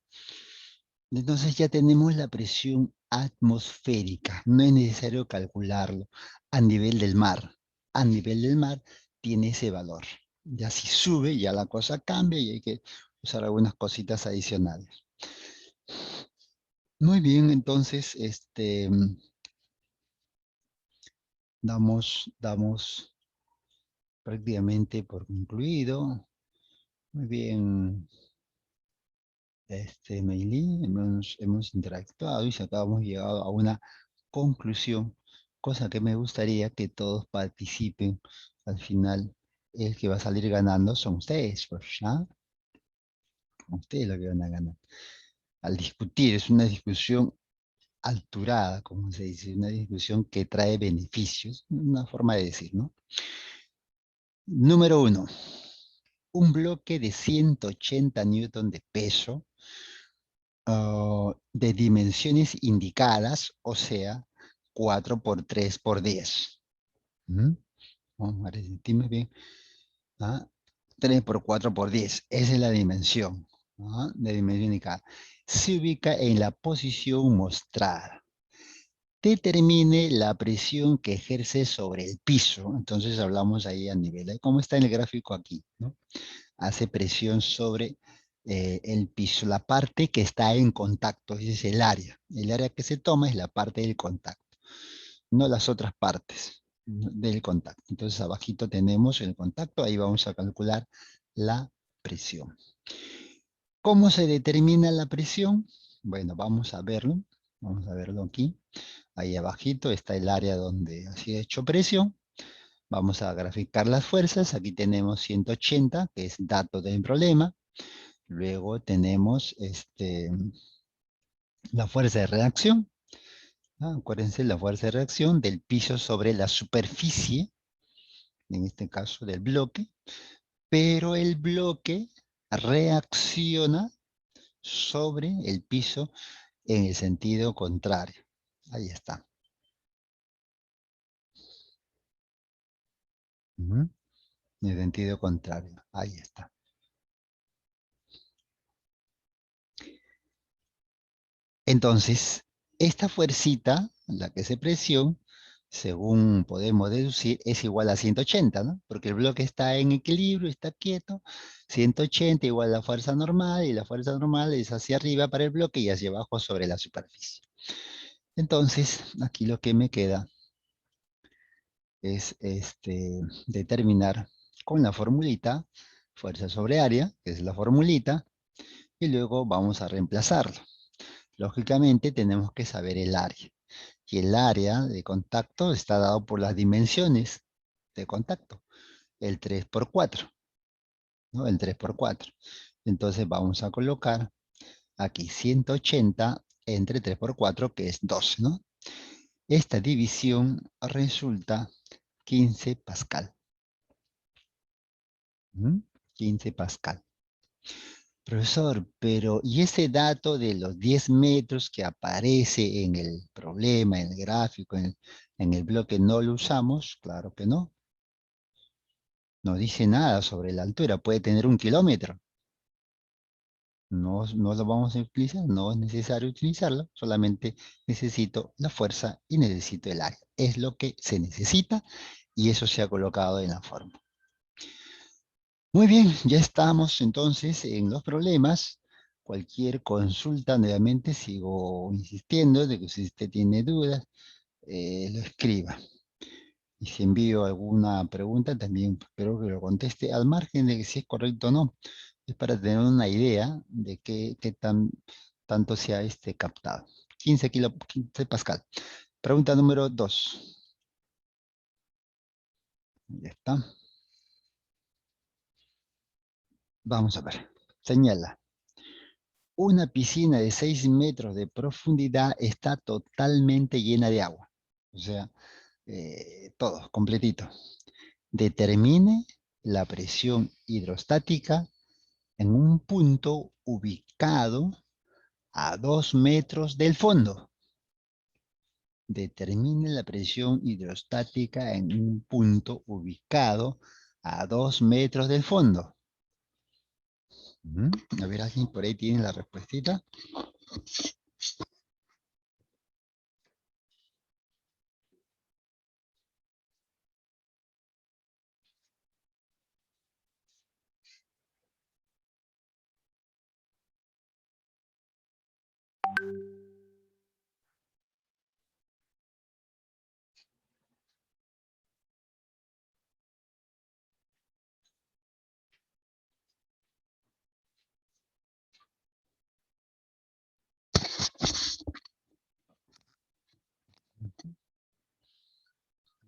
Entonces ya tenemos la presión atmosférica. No es necesario calcularlo a nivel del mar. A nivel del mar tiene ese valor. Ya si sube, ya la cosa cambia y hay que usar algunas cositas adicionales. Muy bien, entonces damos prácticamente por concluido. Muy bien, Meili, hemos interactuado y hemos llegado a una conclusión, cosa que me gustaría que todos participen. Al final, el que va a salir ganando son ustedes, pues, ¿ah? Ustedes los que van a ganar. Al discutir, es una discusión alturada, como se dice, una discusión que trae beneficios, una forma de decir, ¿no? Número uno, un bloque de 180 newton de peso, de dimensiones indicadas, o sea, 4 por 3 por 10. ¿Mm? Vamos a resentirme bien. ¿Ah? 3 por 4 por 10. Esa es la dimensión. ¿Ah? De dimensión indicada. Se ubica en la posición mostrada. Determine la presión que ejerce sobre el piso. Entonces hablamos ahí a nivel, como está en el gráfico aquí, ¿no? Hace presión sobre el piso, la parte que está en contacto, ese es el área. El área que se toma es la parte del contacto, no las otras partes, ¿no?, del contacto. Entonces abajito tenemos el contacto, ahí vamos a calcular la presión. ¿Cómo se determina la presión? Bueno, vamos a verlo. Vamos a verlo aquí. Ahí abajito está el área donde ha sido hecho presión. Vamos a graficar las fuerzas. Aquí tenemos 180, que es dato del problema. Luego tenemos la fuerza de reacción. Acuérdense, la fuerza de reacción del piso sobre la superficie, en este caso del bloque, pero el bloque reacciona sobre el piso en el sentido contrario. Ahí está. Ujú. En el sentido contrario. Ahí está. Entonces, esta fuercita, la que se presión, según podemos deducir, es igual a 180, ¿no? Porque el bloque está en equilibrio, está quieto. 180 igual a la fuerza normal, y la fuerza normal es hacia arriba para el bloque y hacia abajo sobre la superficie. Entonces, aquí lo que me queda es determinar con la formulita fuerza sobre área, que es la formulita, y luego vamos a reemplazarlo. Lógicamente tenemos que saber el área. Y el área de contacto está dado por las dimensiones de contacto. El 3 por 4, ¿no? El 3 por 4. Entonces vamos a colocar aquí 180 entre 3 por 4, que es 12, ¿no? Esta división resulta 15 pascal. 15 pascal. Profesor, pero ¿y ese dato de los 10 metros que aparece en el problema, en el gráfico, en el bloque, no lo usamos? Claro que no. No dice nada sobre la altura. Puede tener 1 kilómetro. No, no lo vamos a utilizar. No es necesario utilizarlo. Solamente necesito la fuerza y necesito el área. Es lo que se necesita y eso se ha colocado en la forma. Muy bien, ya estamos entonces en los problemas. Cualquier consulta, nuevamente sigo insistiendo de que si usted tiene dudas, lo escriba. Y si envío alguna pregunta, también espero que lo conteste al margen de que si es correcto o no. Es para tener una idea de qué tanto se ha captado. 15 pascal. Pregunta número 2. Ya está. Vamos a ver. Señala. Una piscina de 6 metros de profundidad está totalmente llena de agua. O sea, todo, completito. Determine la presión hidrostática en un punto ubicado a 2 metros del fondo. Determine la presión hidrostática en un punto ubicado a 2 metros del fondo. A ver, alguien por ahí tiene la respuesta.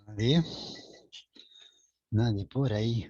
Nadie. Nadie por ahí.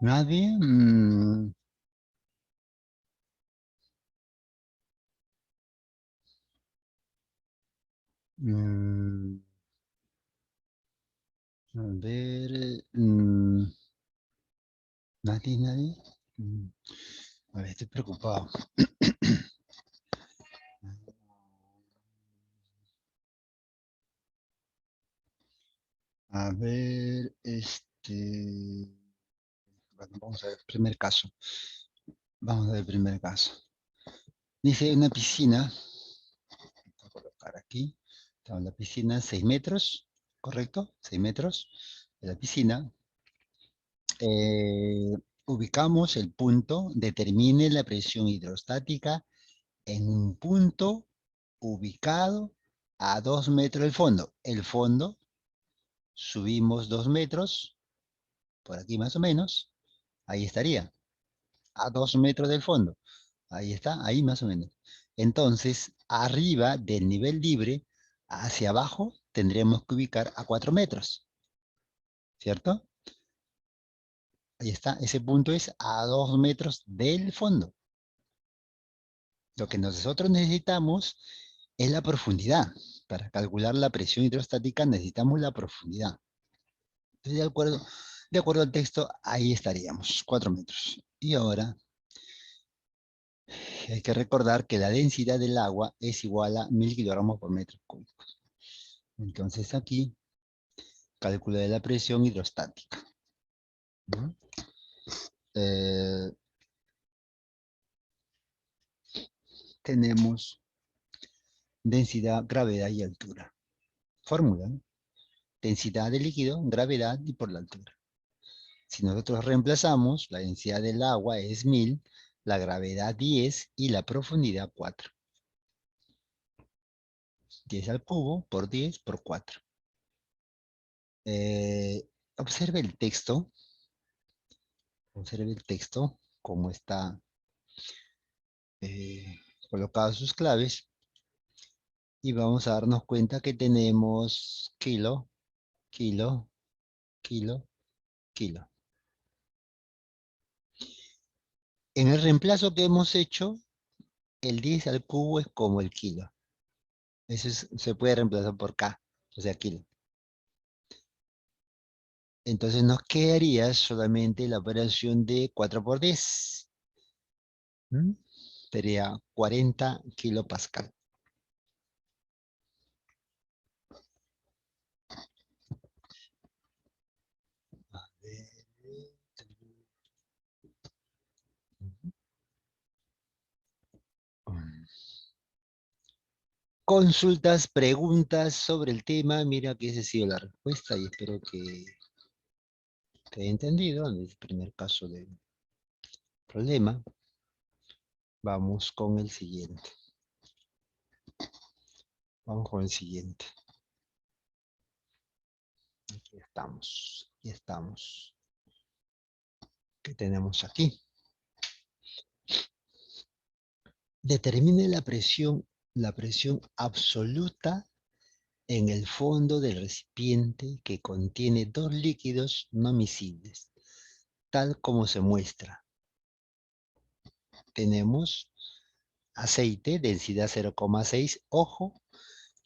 ¿Nadie? Mm, a ver. ¿Nadie? ¿Nadie? Mm, a ver, estoy preocupado. A ver, bueno, vamos a ver, primer caso. Vamos a ver el primer caso. Dice una piscina, voy a colocar aquí, está en la piscina 6 metros, ¿correcto? 6 metros de la piscina. Eh, ubicamos el punto, determine la presión hidrostática en un punto ubicado a 2 metros del fondo. El fondo, subimos 2 metros, por aquí más o menos, ahí estaría, a 2 metros del fondo. Ahí está, ahí más o menos. Entonces, arriba del nivel libre, hacia abajo, tendremos que ubicar a 4 metros, ¿cierto? Ahí está, ese punto es a 2 metros del fondo. Lo que nosotros necesitamos es la profundidad. Para calcular la presión hidrostática necesitamos la profundidad. Entonces, de acuerdo al texto, ahí estaríamos, 4 metros. Y ahora hay que recordar que la densidad del agua es igual a 1000 kilogramos por metro cúbico. Entonces aquí, cálculo de la presión hidrostática, ¿no? Eh, tenemos densidad, gravedad y altura. Fórmula, ¿no? Densidad del líquido, gravedad y por la altura. Si nosotros reemplazamos, la densidad del agua es 1000, la gravedad 10 y la profundidad 4. 10 al cubo por 10 por 4. Observe el texto. Observe el texto, cómo está colocado sus claves. Y vamos a darnos cuenta que tenemos kilo, kilo, kilo, kilo. En el reemplazo que hemos hecho, el 10 al cubo es como el kilo. Se puede reemplazar por K, o sea, kilo. Entonces nos quedaría solamente la operación de 4 por 10. ¿Mm? Sería 40 kilopascal. A ver. Consultas, preguntas sobre el tema. Mira que esa ha sido la respuesta y espero que te haya entendido en el primer caso del problema. Vamos con el siguiente. Vamos con el siguiente. Aquí estamos. Aquí estamos. ¿Qué tenemos aquí? Determine la presión absoluta en el fondo del recipiente que contiene dos líquidos no miscibles, tal como se muestra. Tenemos aceite, densidad 0,6, ojo,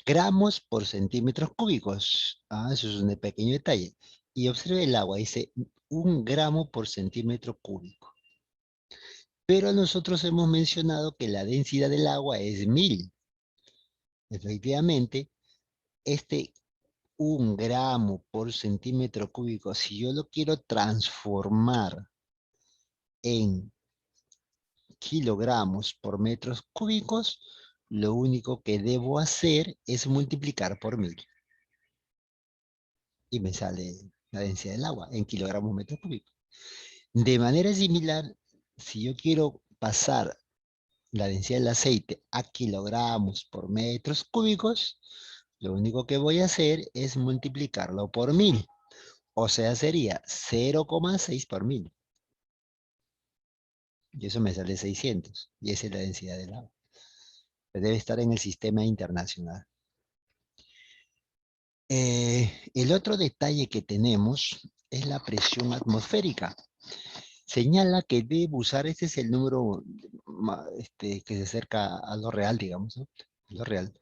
gramos por centímetros cúbicos. Eso es un pequeño detalle. Y observe el agua, dice 1 gramo por centímetro cúbico. Pero nosotros hemos mencionado que la densidad del agua es 1000. Efectivamente, este 1 gramo por centímetro cúbico, si yo lo quiero transformar en kilogramos por metros cúbicos, lo único que debo hacer es multiplicar por 1000. Y me sale la densidad del agua en kilogramos metros cúbicos. De manera similar, si yo quiero pasar la densidad del aceite a kilogramos por metros cúbicos, lo único que voy a hacer es multiplicarlo por 1000. O sea, sería 0,6 por 1000. Y eso me sale 600. Y esa es la densidad del agua. Debe estar en el sistema internacional. El otro detalle que tenemos es la presión atmosférica. Señala que debe usar, este es el número que se acerca a lo real, digamos, ¿no? Lo real.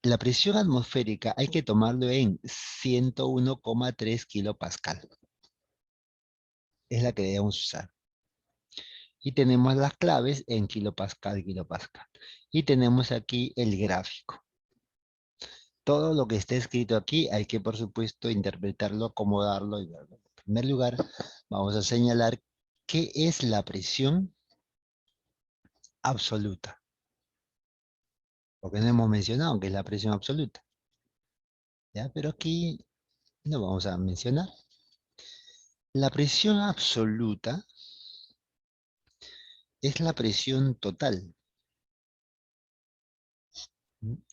La presión atmosférica hay que tomarlo en 101,3 kilopascal. Es la que debemos usar. Y tenemos las claves en kilopascal, kilopascal. Y tenemos aquí el gráfico. Todo lo que está escrito aquí hay que, por supuesto, interpretarlo, acomodarlo y verlo. En primer lugar, vamos a señalar qué es la presión absoluta. Porque no hemos mencionado que es la presión absoluta. ¿Ya? Pero aquí no vamos a mencionar. La presión absoluta es la presión total.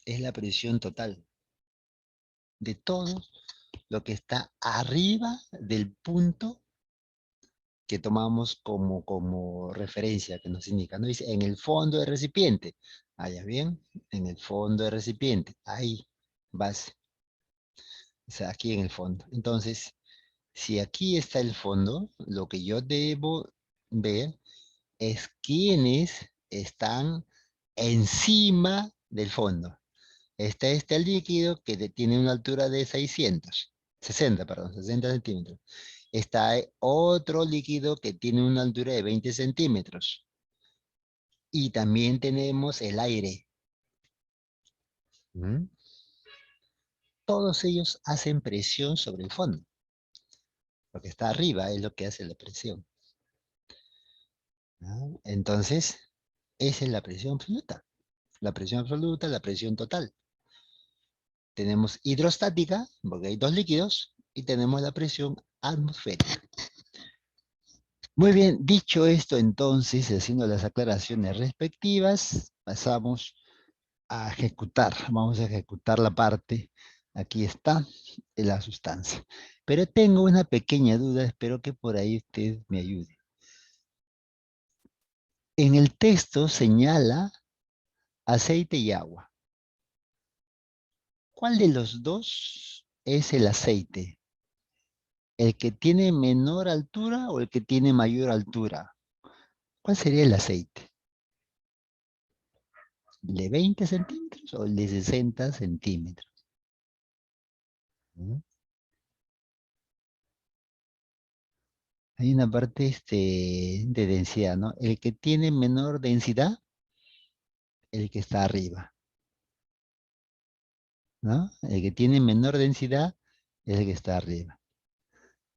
Es la presión total de todo lo que está arriba del punto que tomamos como referencia, que nos indica, ¿no? Dice, en el fondo del recipiente. Allá bien, en el fondo del recipiente. Ahí, base. O sea, aquí en el fondo. Entonces, si aquí está el fondo, lo que yo debo ver es quiénes están encima del fondo. Está este líquido que tiene una altura de 60 centímetros. Está otro líquido que tiene una altura de 20 centímetros. Y también tenemos el aire. ¿Mm? Todos ellos hacen presión sobre el fondo. Lo que está arriba es lo que hace la presión. ¿No? Entonces, esa es la presión absoluta. La presión absoluta, la presión total. Tenemos hidrostática, porque hay dos líquidos, y tenemos la presión atmosférica. Muy bien, dicho esto entonces, haciendo las aclaraciones respectivas, pasamos a ejecutar. Vamos a ejecutar la parte, aquí está, de la sustancia. Pero tengo una pequeña duda, espero que por ahí usted me ayude. En el texto señala aceite y agua. ¿Cuál de los dos es el aceite? ¿El que tiene menor altura o el que tiene mayor altura? ¿Cuál sería el aceite? ¿El de 20 centímetros o el de 60 centímetros? ¿Mm? Hay una parte de densidad, ¿no? El que tiene menor densidad, el que está arriba, ¿no? El que tiene menor densidad es el que está arriba.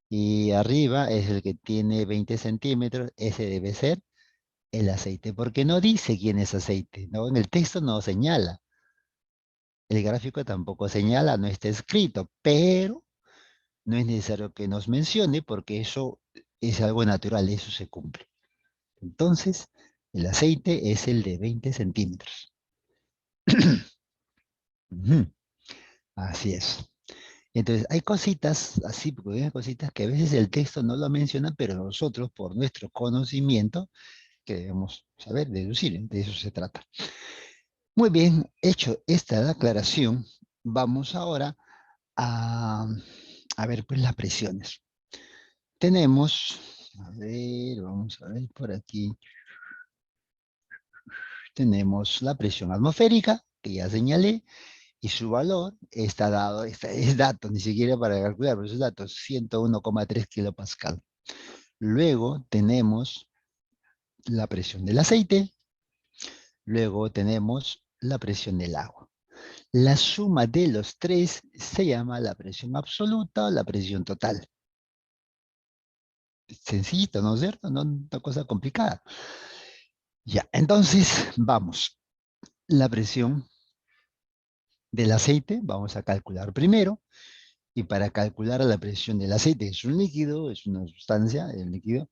Y arriba es el que tiene 20 centímetros, ese debe ser el aceite, porque no dice quién es aceite, ¿no? En el texto no señala. El gráfico tampoco señala, no está escrito, pero no es necesario que nos mencione porque eso es algo natural, eso se cumple. Entonces, el aceite es el de 20 centímetros. Ujú, así es. Entonces, hay cositas, así, porque hay cositas que a veces el texto no lo menciona, pero nosotros, por nuestro conocimiento, que debemos saber, deducir, de eso se trata. Muy bien, hecho esta aclaración, vamos ahora a ver pues las presiones. Tenemos, a ver, vamos a ver por aquí. Tenemos la presión atmosférica, que ya señalé, y su valor está dado, es dato, ni siquiera para calcular, pero es dato, 101,3 kilopascal. Luego tenemos la presión del aceite, luego tenemos la presión del agua. La suma de los tres se llama la presión absoluta o la presión total. Sencillito, ¿no es cierto? No una cosa complicada. Ya, entonces, vamos. La presión del aceite, vamos a calcular primero. Y para calcular la presión del aceite, que es un líquido, es una sustancia, el líquido,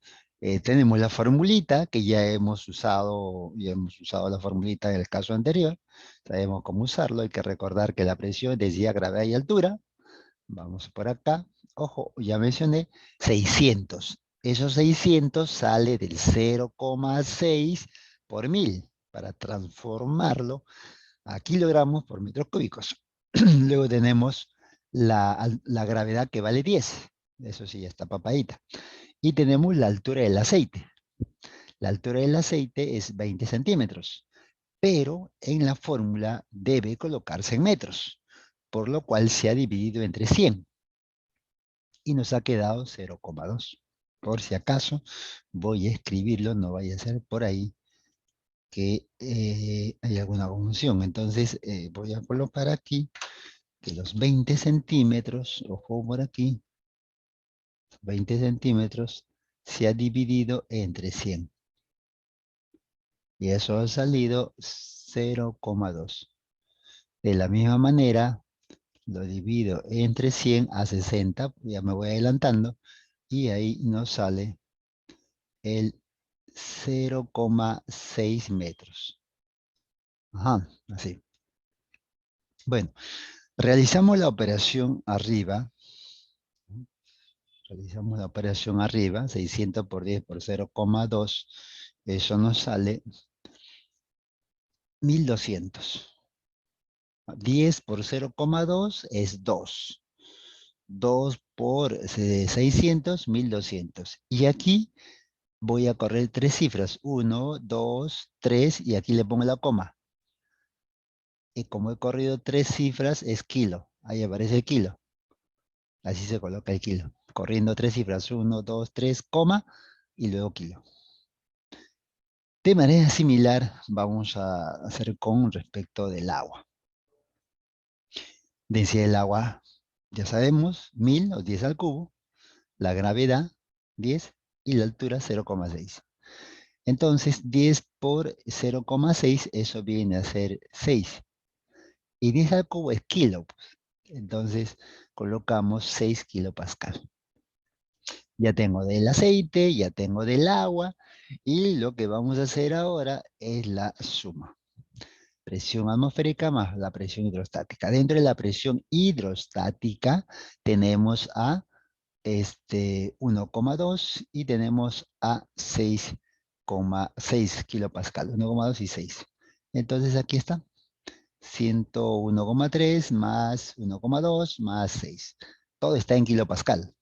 tenemos la formulita que ya hemos usado la formulita en el caso anterior. Sabemos cómo usarlo, hay que recordar que la presión decía gravedad y altura. Vamos por acá. Ojo, ya mencioné 600. Esos 600 sale del 0,6 por mil para transformarlo a kilogramos por metros cúbicos. Luego tenemos la gravedad que vale 10. Eso sí, ya está papadita. Y tenemos la altura del aceite. La altura del aceite es 20 centímetros, pero en la fórmula debe colocarse en metros, por lo cual se ha dividido entre 100 y nos ha quedado 0,2. Por si acaso, voy a escribirlo, no vaya a ser por ahí que hay alguna confusión. Entonces, voy a colocar aquí que los 20 centímetros, ojo por aquí, 20 centímetros se ha dividido entre 100. Y eso ha salido 0,2. De la misma manera, lo divido entre 100 a 60, ya me voy adelantando, y ahí nos sale el 0,6 metros. Ajá, así. Bueno, realizamos la operación arriba. Realizamos la operación arriba, 600 por 10 por 0,2. Eso nos sale 1200. 10 por 0,2 es 2. 2 por 600, 1200. Y aquí voy a correr 3 cifras. 1, 2, 3 y aquí le pongo la coma. Y como he corrido 3 cifras es kilo. Ahí aparece el kilo. Así se coloca el kilo. Corriendo 3 cifras. 1, 2, 3, coma y luego kilo. De manera similar vamos a hacer con respecto del agua. Densidad del agua, ya sabemos, 1000 o 10 al cubo. La gravedad, 10 y la altura, 0,6. Entonces, 10 por 0,6, eso viene a ser 6. Y 10 al cubo es kilo. Pues. Entonces, colocamos 6 kilopascal. Ya tengo del aceite, ya tengo del agua. Y lo que vamos a hacer ahora es la suma. Presión atmosférica más la presión hidrostática. Dentro de la presión hidrostática tenemos a 1,2 y tenemos a 6,6 kilopascal, 1,2 y 6. Entonces aquí está, 101,3 más 1,2 más 6. Todo está en kilopascal.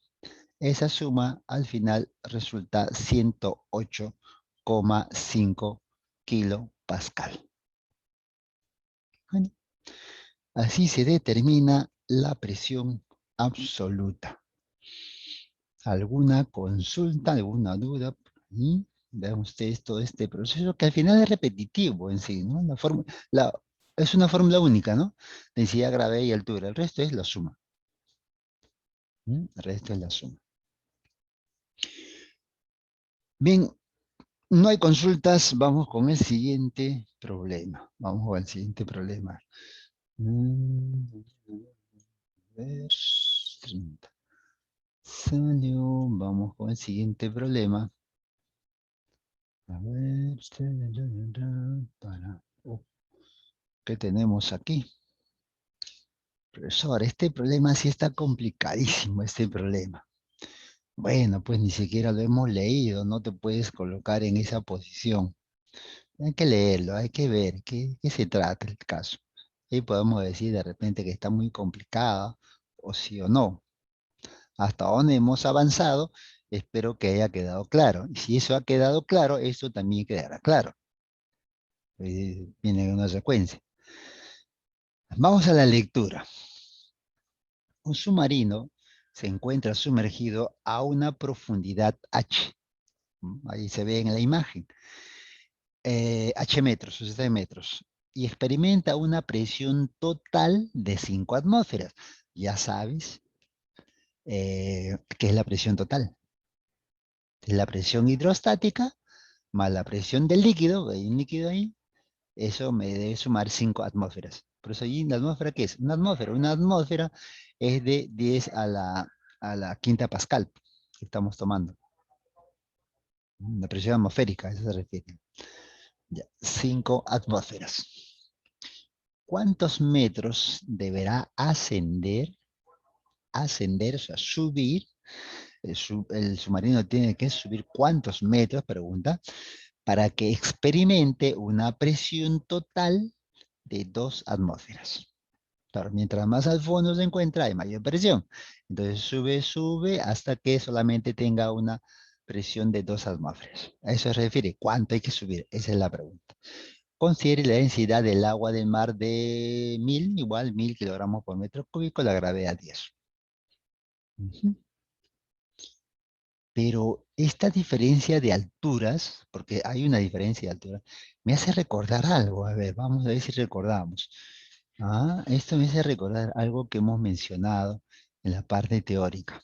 Esa suma al final resulta 108,5 kilopascal. Bueno, así se determina la presión absoluta. ¿Alguna consulta, alguna duda? Vean ustedes todo este proceso que al final es repetitivo en sí, ¿no? Es una fórmula única, ¿no? Densidad, gravedad y altura. El resto es la suma. El resto es la suma. Bien, no hay consultas. Vamos con el siguiente problema. Vamos con el siguiente problema. A ver, 30. Salió. Vamos con el siguiente problema. A ver, ¿qué tenemos aquí? Profesor, este problema sí está complicadísimo, este problema. Bueno, pues ni siquiera lo hemos leído, no te puedes colocar en esa posición. Hay que leerlo, hay que ver qué se trata el caso. Y podemos decir de repente que está muy complicado, o sí o no. Hasta dónde hemos avanzado, espero que haya quedado claro. Y si eso ha quedado claro, esto también quedará claro. Viene en una secuencia. Vamos a la lectura. Un submarino se encuentra sumergido a una profundidad H. Ahí se ve en la imagen. H metros, 60 metros. Y experimenta una presión total de 5 atmósferas. Ya sabes qué es la presión total. Es la presión hidrostática más la presión del líquido, hay un líquido ahí, eso me debe sumar 5 atmósferas. Por eso allí, ¿la atmósfera qué es? Una atmósfera es de 10 a la quinta pascal que estamos tomando. La presión atmosférica, a eso se refiere. Ya, 5 atmósferas. ¿Cuántos metros deberá ascender, o sea, subir? El submarino tiene que subir ¿cuántos metros? Pregunta. Para que experimente una presión total de 2 atmósferas. Claro, mientras más al fondo se encuentra, hay mayor presión. Entonces sube hasta que solamente tenga una presión de 2 atmósferas. A eso se refiere, ¿cuánto hay que subir? Esa es la pregunta. Considere la densidad del agua del mar de 1000, igual 1000 kilogramos por metro cúbico, la gravedad 10. Ujú. Pero esta diferencia de alturas, porque hay una diferencia de altura, me hace recordar algo. A ver, vamos a ver si recordamos. Esto me hace recordar algo que hemos mencionado en la parte teórica.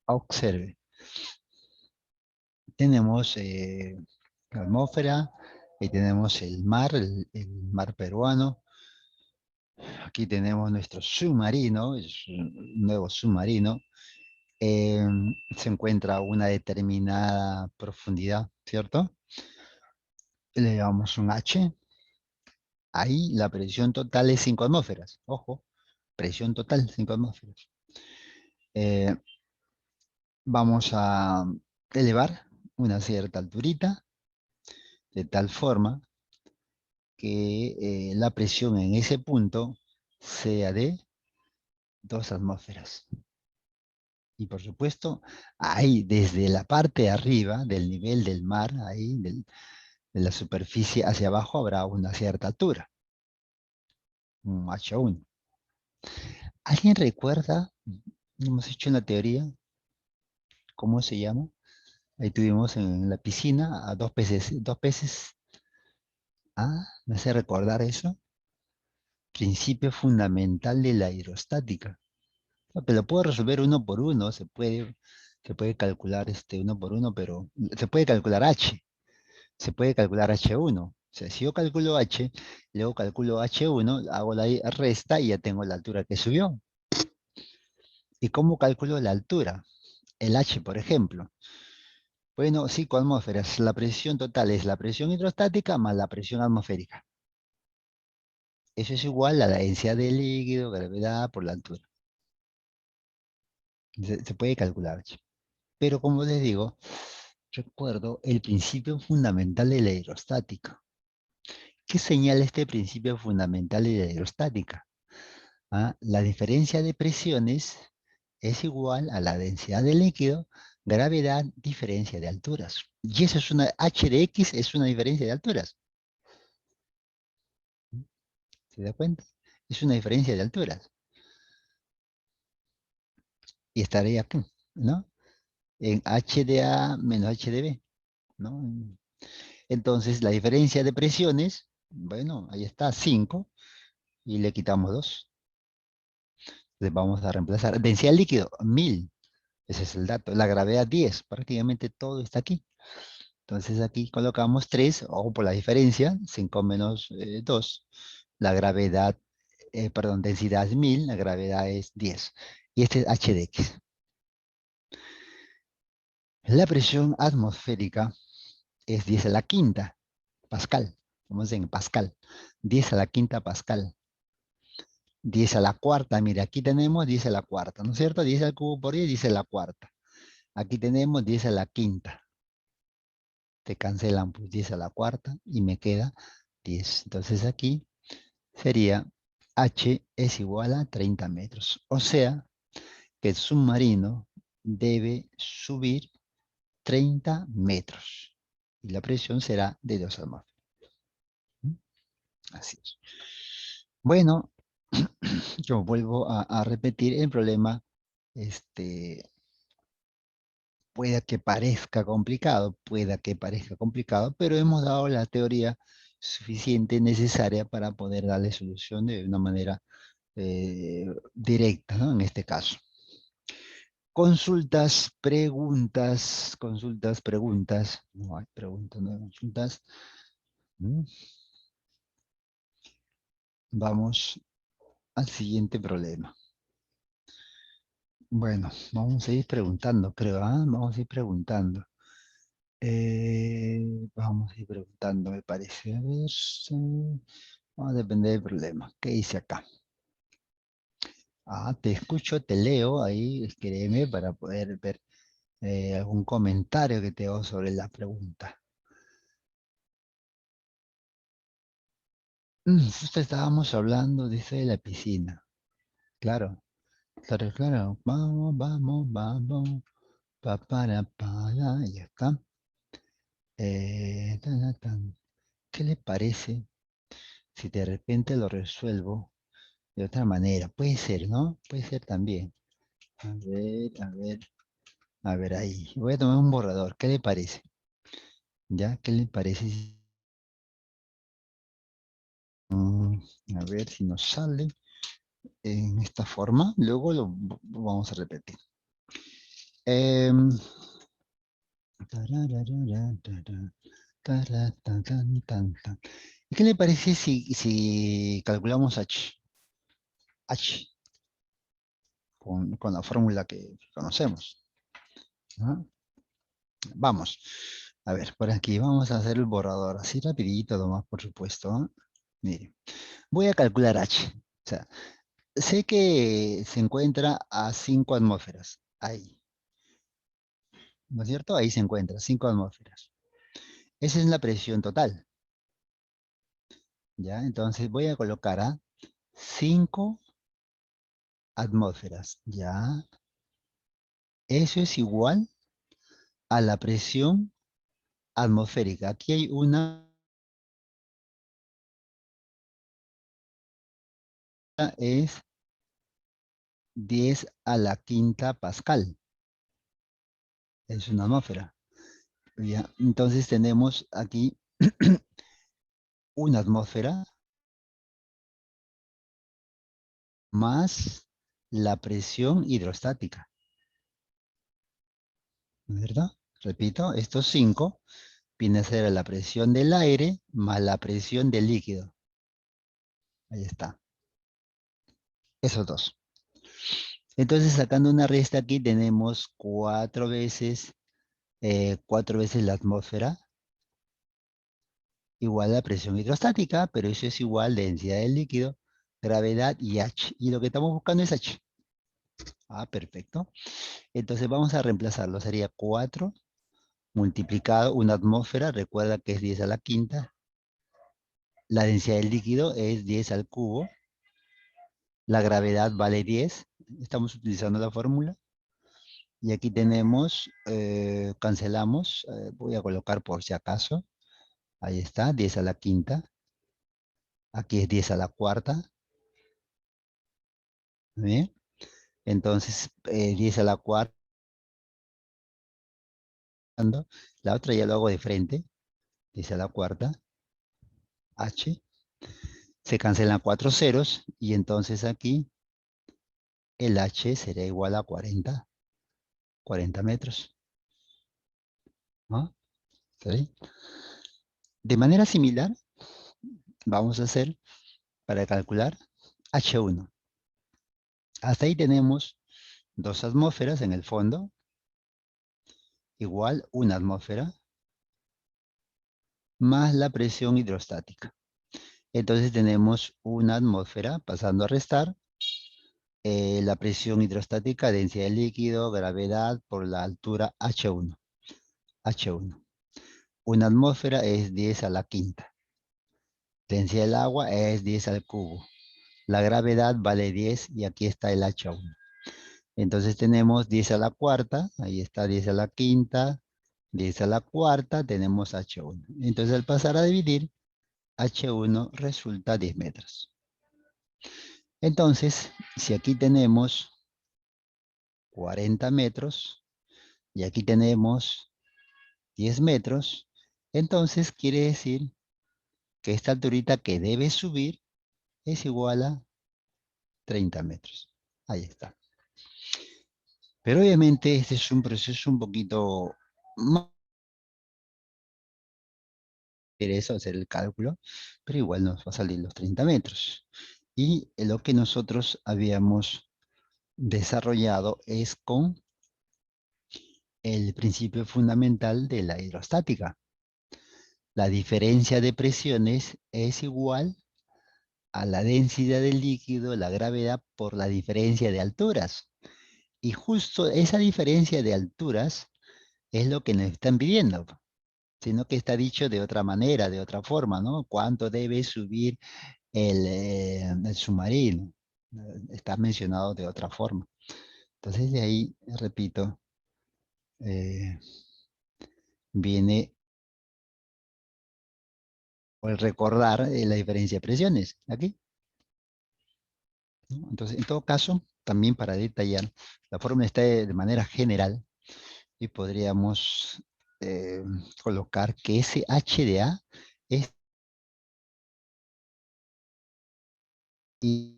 Observe, tenemos la atmósfera, y tenemos el mar peruano. Aquí tenemos nuestro submarino, es un nuevo submarino. Se encuentra a una determinada profundidad, ¿cierto? Le damos un H. Ahí la presión total es 5 atmósferas. Ojo, presión total 5 atmósferas. Eh, Vamos a elevar una cierta alturita, de tal forma que la presión en ese punto sea de 2 atmósferas. Y por supuesto, ahí desde la parte de arriba del nivel del mar, ahí de la superficie hacia abajo habrá una cierta altura, un H1. ¿Alguien recuerda? Hemos hecho una teoría, ¿cómo se llama? Ahí tuvimos en la piscina a dos peces. Dos peces. Me hace recordar eso. Principio fundamental de la hidrostática. Pero lo puedo resolver uno por uno, se puede calcular uno por uno, pero se puede calcular H, se puede calcular H1. O sea, si yo calculo H, luego calculo H1, hago la resta y ya tengo la altura que subió. ¿Y cómo calculo la altura? El H, por ejemplo. Bueno, 5 atmósferas. La presión total es la presión hidrostática más la presión atmosférica. Eso es igual a la densidad del líquido, gravedad por la altura. Se puede calcular. Pero como les digo, recuerdo el principio fundamental de la hidrostática. ¿Qué señala este principio fundamental de la hidrostática? La diferencia de presiones es igual a la densidad del líquido, gravedad, diferencia de alturas. Y eso es una, h de x es una diferencia de alturas. ¿Se da cuenta? Es una diferencia de alturas. Y estaría aquí, ¿no? En h de a menos h de b, ¿no? Entonces, la diferencia de presiones, bueno, ahí está, 5, y le quitamos 2. Entonces vamos a reemplazar. Densidad líquido, 1000. Ese es el dato. La gravedad 10. Prácticamente todo está aquí. Entonces aquí colocamos 3, ojo por la diferencia, 5 menos 2. La gravedad, perdón, densidad es 1000, la gravedad es 10. Y este es h de x. La presión atmosférica es 10 a la quinta pascal. Vamos en pascal. 10 a la quinta pascal. 10 a la cuarta, mira, aquí tenemos 10 a la cuarta, ¿no es cierto? 10 al cubo por 10, 10 a la cuarta. Aquí tenemos 10 a la quinta. Te cancelan pues 10 a la cuarta y me queda 10. Entonces aquí sería H es igual a 30 metros. O sea que el submarino debe subir 30 metros. Y la presión será de 2 atmósferas. ¿Mm? Así es. Bueno, yo vuelvo a repetir el problema. Este, pueda que parezca complicado, pero hemos dado la teoría suficiente, necesaria para poder darle solución de una manera directa, ¿no? En este caso. Consultas, preguntas, consultas, preguntas. No hay preguntas, no hay consultas. ¿Mm? Vamos al siguiente problema. Bueno, vamos a ir preguntando, creo, Vamos a ir preguntando. Vamos a ir preguntando, me parece. A ver, vamos a depender del problema. ¿Qué dice acá? Te escucho, te leo ahí, escríbeme para poder ver algún comentario que te hago sobre la pregunta. Justo estábamos hablando, dice, de la piscina. Claro, claro, claro. Vamos, vamos, vamos. para, ya está. Tan, tan, tan. ¿Qué le parece si de repente lo resuelvo de otra manera? Puede ser, ¿no? Puede ser también. A ver, a ver, a ver ahí. Voy a tomar un borrador. ¿Qué le parece? ¿Ya? ¿Qué le parece? Mm, a ver si nos sale en esta forma. Luego lo vamos a repetir. Em, ¿Y qué le parece si calculamos H con la fórmula que conocemos? ¿No? Vamos. A ver, por aquí vamos a hacer el borrador. Así rapidito nomás, por supuesto. ¿No? Mire, voy a calcular H. O sea, sé que se encuentra a 5 atmósferas. Ahí. ¿No es cierto? Ahí se encuentra, 5 atmósferas. Esa es la presión total. ¿Ya? Entonces voy a colocar a 5 atmósferas. ¿Ya? Eso es igual a la presión atmosférica. Aquí hay una, es 10 a la quinta pascal. Es una atmósfera. ¿Ya? Entonces tenemos aquí una atmósfera más la presión hidrostática. ¿Verdad? Repito, estos 5 viene a ser la presión del aire más la presión del líquido. Ahí está. Esos dos. Entonces, sacando una resta aquí, tenemos 4 veces la atmósfera igual a la presión hidrostática, pero eso es igual densidad del líquido, gravedad y H. Y lo que estamos buscando es H. Ah, perfecto. Entonces vamos a reemplazarlo. Sería 4 multiplicado una atmósfera, recuerda que es 10 a la quinta. La densidad del líquido es 10 al cubo. La gravedad vale 10. Estamos utilizando la fórmula. Y aquí tenemos, cancelamos, voy a colocar por si acaso. Ahí está, 10 a la quinta. Aquí es 10 a la cuarta. ¿Bien? Entonces, 10 a la cuarta. La otra ya lo hago de frente. 10 a la cuarta. H. Se cancelan 4 ceros. Y entonces aquí el H será igual a 40 metros. ¿No? ¿Sí? De manera similar, vamos a hacer para calcular H1. Hasta ahí tenemos 2 atmósferas en el fondo, igual una atmósfera, más la presión hidrostática. Entonces tenemos una atmósfera, pasando a restar, la presión hidrostática, densidad de líquido, gravedad por la altura H1. H1. Una atmósfera es 10 a la quinta. Densidad del agua es 10 al cubo. La gravedad vale 10 y aquí está el H1. Entonces tenemos 10 a la cuarta, ahí está 10 a la quinta, 10 a la cuarta, tenemos H1. Entonces al pasar a dividir, H1 resulta 10 metros. Entonces, si aquí tenemos 40 metros y aquí tenemos 10 metros, entonces quiere decir que esta alturita que debe subir es igual a 30 metros. Ahí está. Pero obviamente este es un proceso un poquito más eso, hacer el cálculo, pero igual nos va a salir los 30 metros. Y lo que nosotros habíamos desarrollado es con el principio fundamental de la hidrostática. La diferencia de presiones es igual a la densidad del líquido, la gravedad, por la diferencia de alturas. Y justo esa diferencia de alturas es lo que nos están pidiendo, sino que está dicho de otra manera, de otra forma, ¿no? ¿Cuánto debe subir el submarino? Está mencionado de otra forma. Entonces de ahí, repito, eh, viene por recordar la diferencia de presiones. Aquí, ¿no? Entonces, en todo caso, también para detallar, la fórmula está de manera general y podríamos eh, colocar que ese H de A es y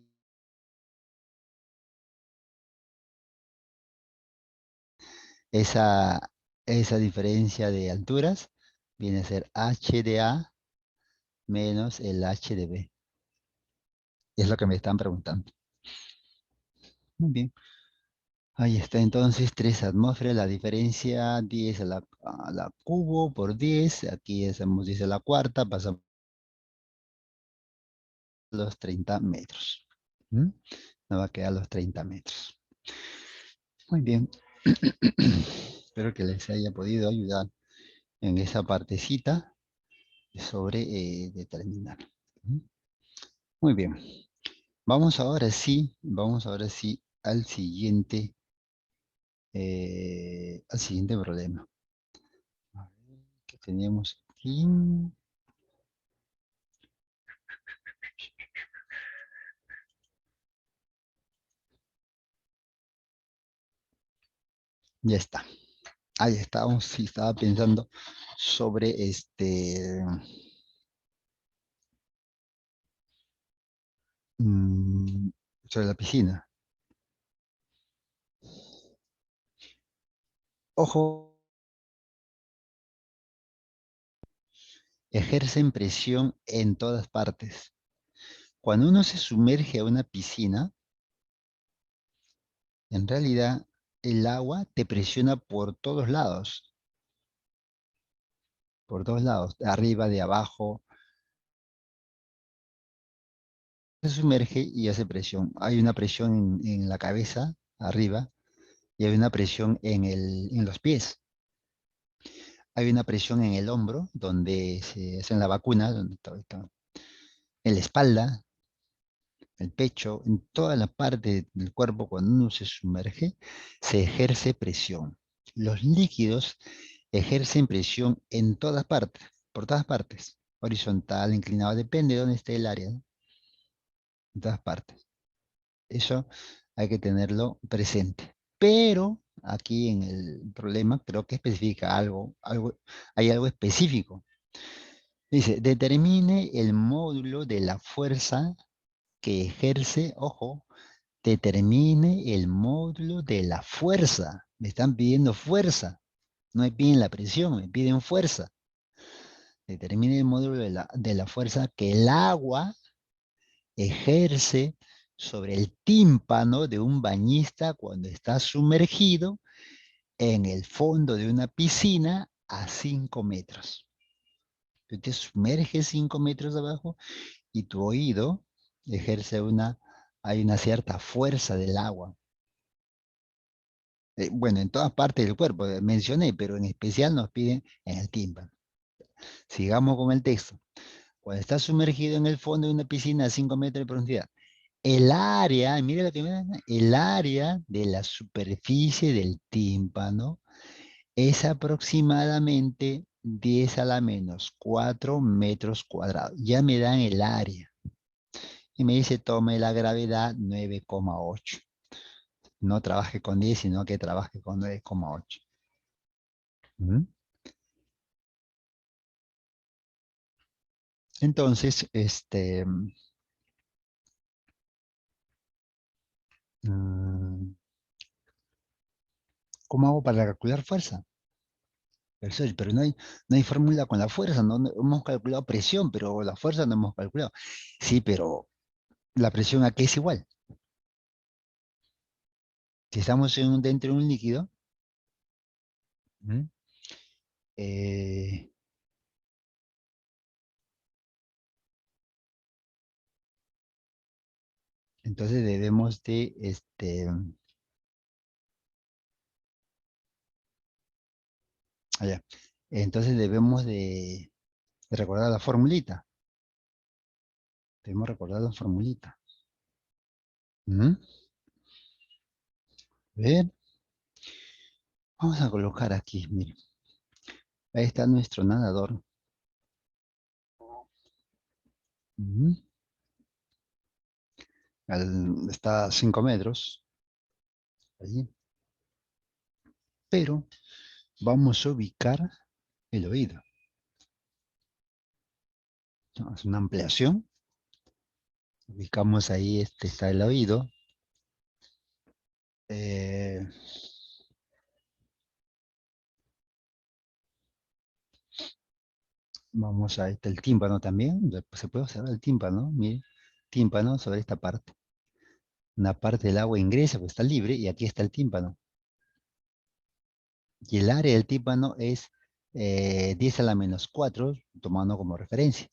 esa, esa diferencia de alturas viene a ser H de A menos el H de B. Es lo que me están preguntando. Muy bien. Ahí está entonces 3 atmósferas, la diferencia 10 a la cubo por 10, aquí hacemos 10 a la cuarta, pasamos a los 30 metros. ¿Mm? Nos va a quedar los 30 metros. Muy bien. Espero que les haya podido ayudar en esa partecita sobre determinar. ¿Mm? Muy bien. Vamos ahora sí al siguiente problema. A ver, ¿qué teníamos aquí? Ya está. Ahí estábamos, sí, estaba pensando sobre mm, sobre la piscina. Ojo, ejercen presión en todas partes. Cuando uno se sumerge a una piscina, en realidad el agua te presiona por todos lados, de arriba, de abajo. Se sumerge y hace presión. Hay una presión en la cabeza, arriba, y hay una presión en los pies. Hay una presión en el hombro, donde se hacen la vacuna, en la espalda, el pecho, en toda la parte del cuerpo, cuando uno se sumerge, se ejerce presión. Los líquidos ejercen presión en todas partes, por todas partes, horizontal, inclinado, depende de dónde esté el área, ¿no? En todas partes. Eso hay que tenerlo presente. Pero aquí en el problema creo que especifica hay algo específico. Dice, determine el módulo de la fuerza que ejerce, ojo, determine el módulo de la fuerza. Me están pidiendo fuerza. No me piden la presión, me piden fuerza. Determine el módulo de la fuerza que el agua ejerce sobre el tímpano de un bañista cuando está sumergido en el fondo de una piscina a 5 metros. Tú te sumerges 5 metros abajo y tu oído ejerce hay una cierta fuerza del agua. Bueno, en todas partes del cuerpo, mencioné, pero en especial nos piden en el tímpano. Sigamos con el texto. Cuando estás sumergido en el fondo de una piscina a 5 metros de profundidad, el área, mire lo que me da, el área de la superficie del tímpano es aproximadamente 10 a la menos 4 metros cuadrados. Ya me dan el área. Y me dice, tome la gravedad 9,8. No trabaje con 10, sino que trabaje con 9,8. ¿Mm? Entonces, mm, ¿cómo hago para calcular fuerza? Pero no hay fórmula con la fuerza, no hemos calculado presión, pero la fuerza no hemos calculado. Sí, pero la presión aquí es igual. Si estamos dentro de un líquido, ¿mm? eh, entonces debemos de, allá, entonces debemos de recordar la formulita. Debemos recordar la formulita. ¿Mm? A ver, Vamos a colocar aquí, miren. Ahí está nuestro nadador. Ujú. Está a 5 metros. Allí. Pero vamos a ubicar el oído. ¿No? Es una ampliación. Ubicamos ahí, está el oído. Eh, Vamos a el tímpano también. Se puede observar el tímpano. Mire, tímpano sobre esta parte. Una parte del agua ingresa, pues está libre, y aquí está el tímpano. Y el área del tímpano es 10 a la menos 4, tomando como referencia.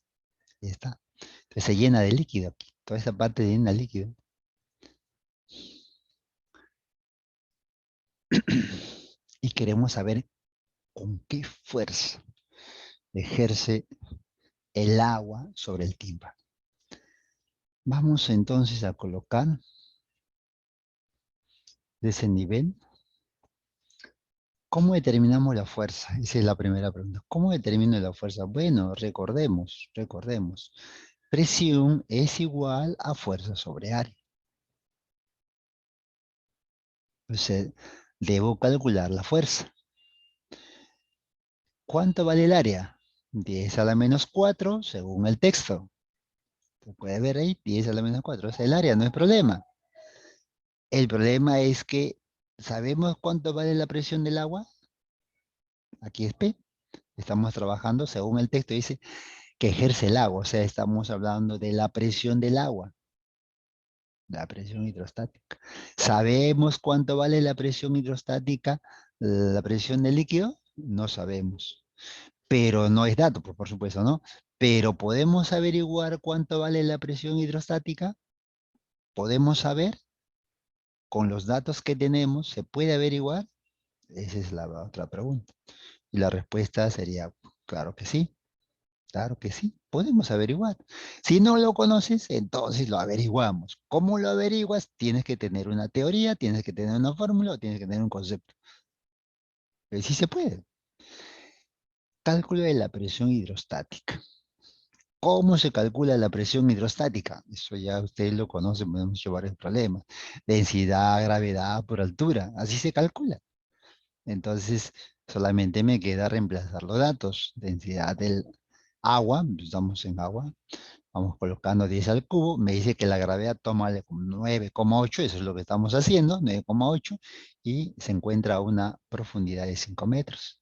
Ahí está. Entonces se llena de líquido aquí. Toda esa parte llena de líquido. Y queremos saber con qué fuerza ejerce el agua sobre el tímpano. Vamos entonces a colocar de ese nivel. ¿Cómo determinamos la fuerza? Esa es la primera pregunta. ¿Cómo determino la fuerza? Bueno, recordemos. Presión es igual a fuerza sobre área. Entonces, debo calcular la fuerza. ¿Cuánto vale el área? 10 a la menos 4, según el texto. Se puede ver ahí, 10 a la menos 4. Es el área, no hay problema. El problema es que, ¿sabemos cuánto vale la presión del agua? Aquí es P. Estamos trabajando según el texto, dice que ejerce el agua. O sea, estamos hablando de la presión del agua. La presión hidrostática. ¿Sabemos cuánto vale la presión hidrostática? ¿La presión del líquido? No sabemos. Pero no es dato, pues, por supuesto, ¿no? Pero ¿podemos averiguar cuánto vale la presión hidrostática? ¿Podemos saber? Con los datos que tenemos, ¿se puede averiguar? Esa es la otra pregunta. Y la respuesta sería, claro que sí. Claro que sí, podemos averiguar. Si no lo conoces, entonces lo averiguamos. ¿Cómo lo averiguas? Tienes que tener una teoría, tienes que tener una fórmula o tienes que tener un concepto. Pero sí se puede. Cálculo de la presión hidrostática. ¿Cómo se calcula la presión hidrostática? Eso ya ustedes lo conocen, podemos llevar varios problemas. Densidad, gravedad por altura, así se calcula. Entonces, solamente me queda reemplazar los datos. Densidad del agua, estamos en agua. Vamos colocando 10 al cubo. Me dice que la gravedad toma 9,8. Eso es lo que estamos haciendo, 9,8. Y se encuentra a una profundidad de 5 metros.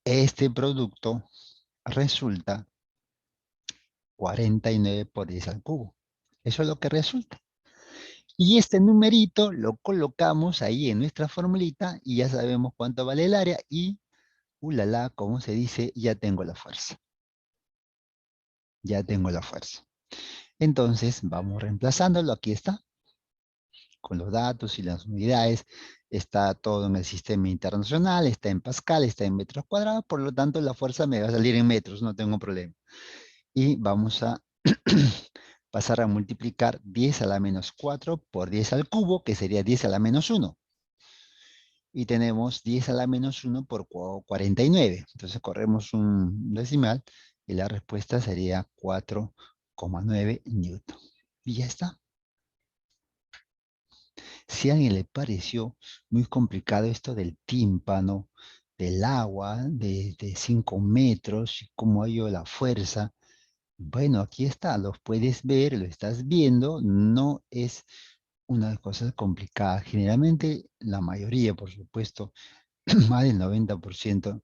Este producto resulta 49 por 10 al cubo. Eso es lo que resulta. Y este numerito lo colocamos ahí en nuestra formulita y ya sabemos cuánto vale el área y, ulala, como se dice, ya tengo la fuerza. Ya tengo la fuerza. Entonces, vamos reemplazándolo. Aquí está. Con los datos y las unidades. Está todo en el sistema internacional. Está en Pascal, está en metros cuadrados. Por lo tanto, la fuerza me va a salir en metros. No tengo problema. Y vamos a pasar a multiplicar 10 a la menos 4 por 10 al cubo, que sería 10 a la menos 1. Y tenemos 10 a la menos 1 por 49. Entonces corremos un decimal y la respuesta sería 4,9 newton. Y ya está. Si a alguien le pareció muy complicado esto del tímpano, del agua, de 5 metros, y cómo hallo la fuerza, bueno, aquí está, los puedes ver, lo estás viendo, no es una cosa complicada. Generalmente, la mayoría, por supuesto, más del 90%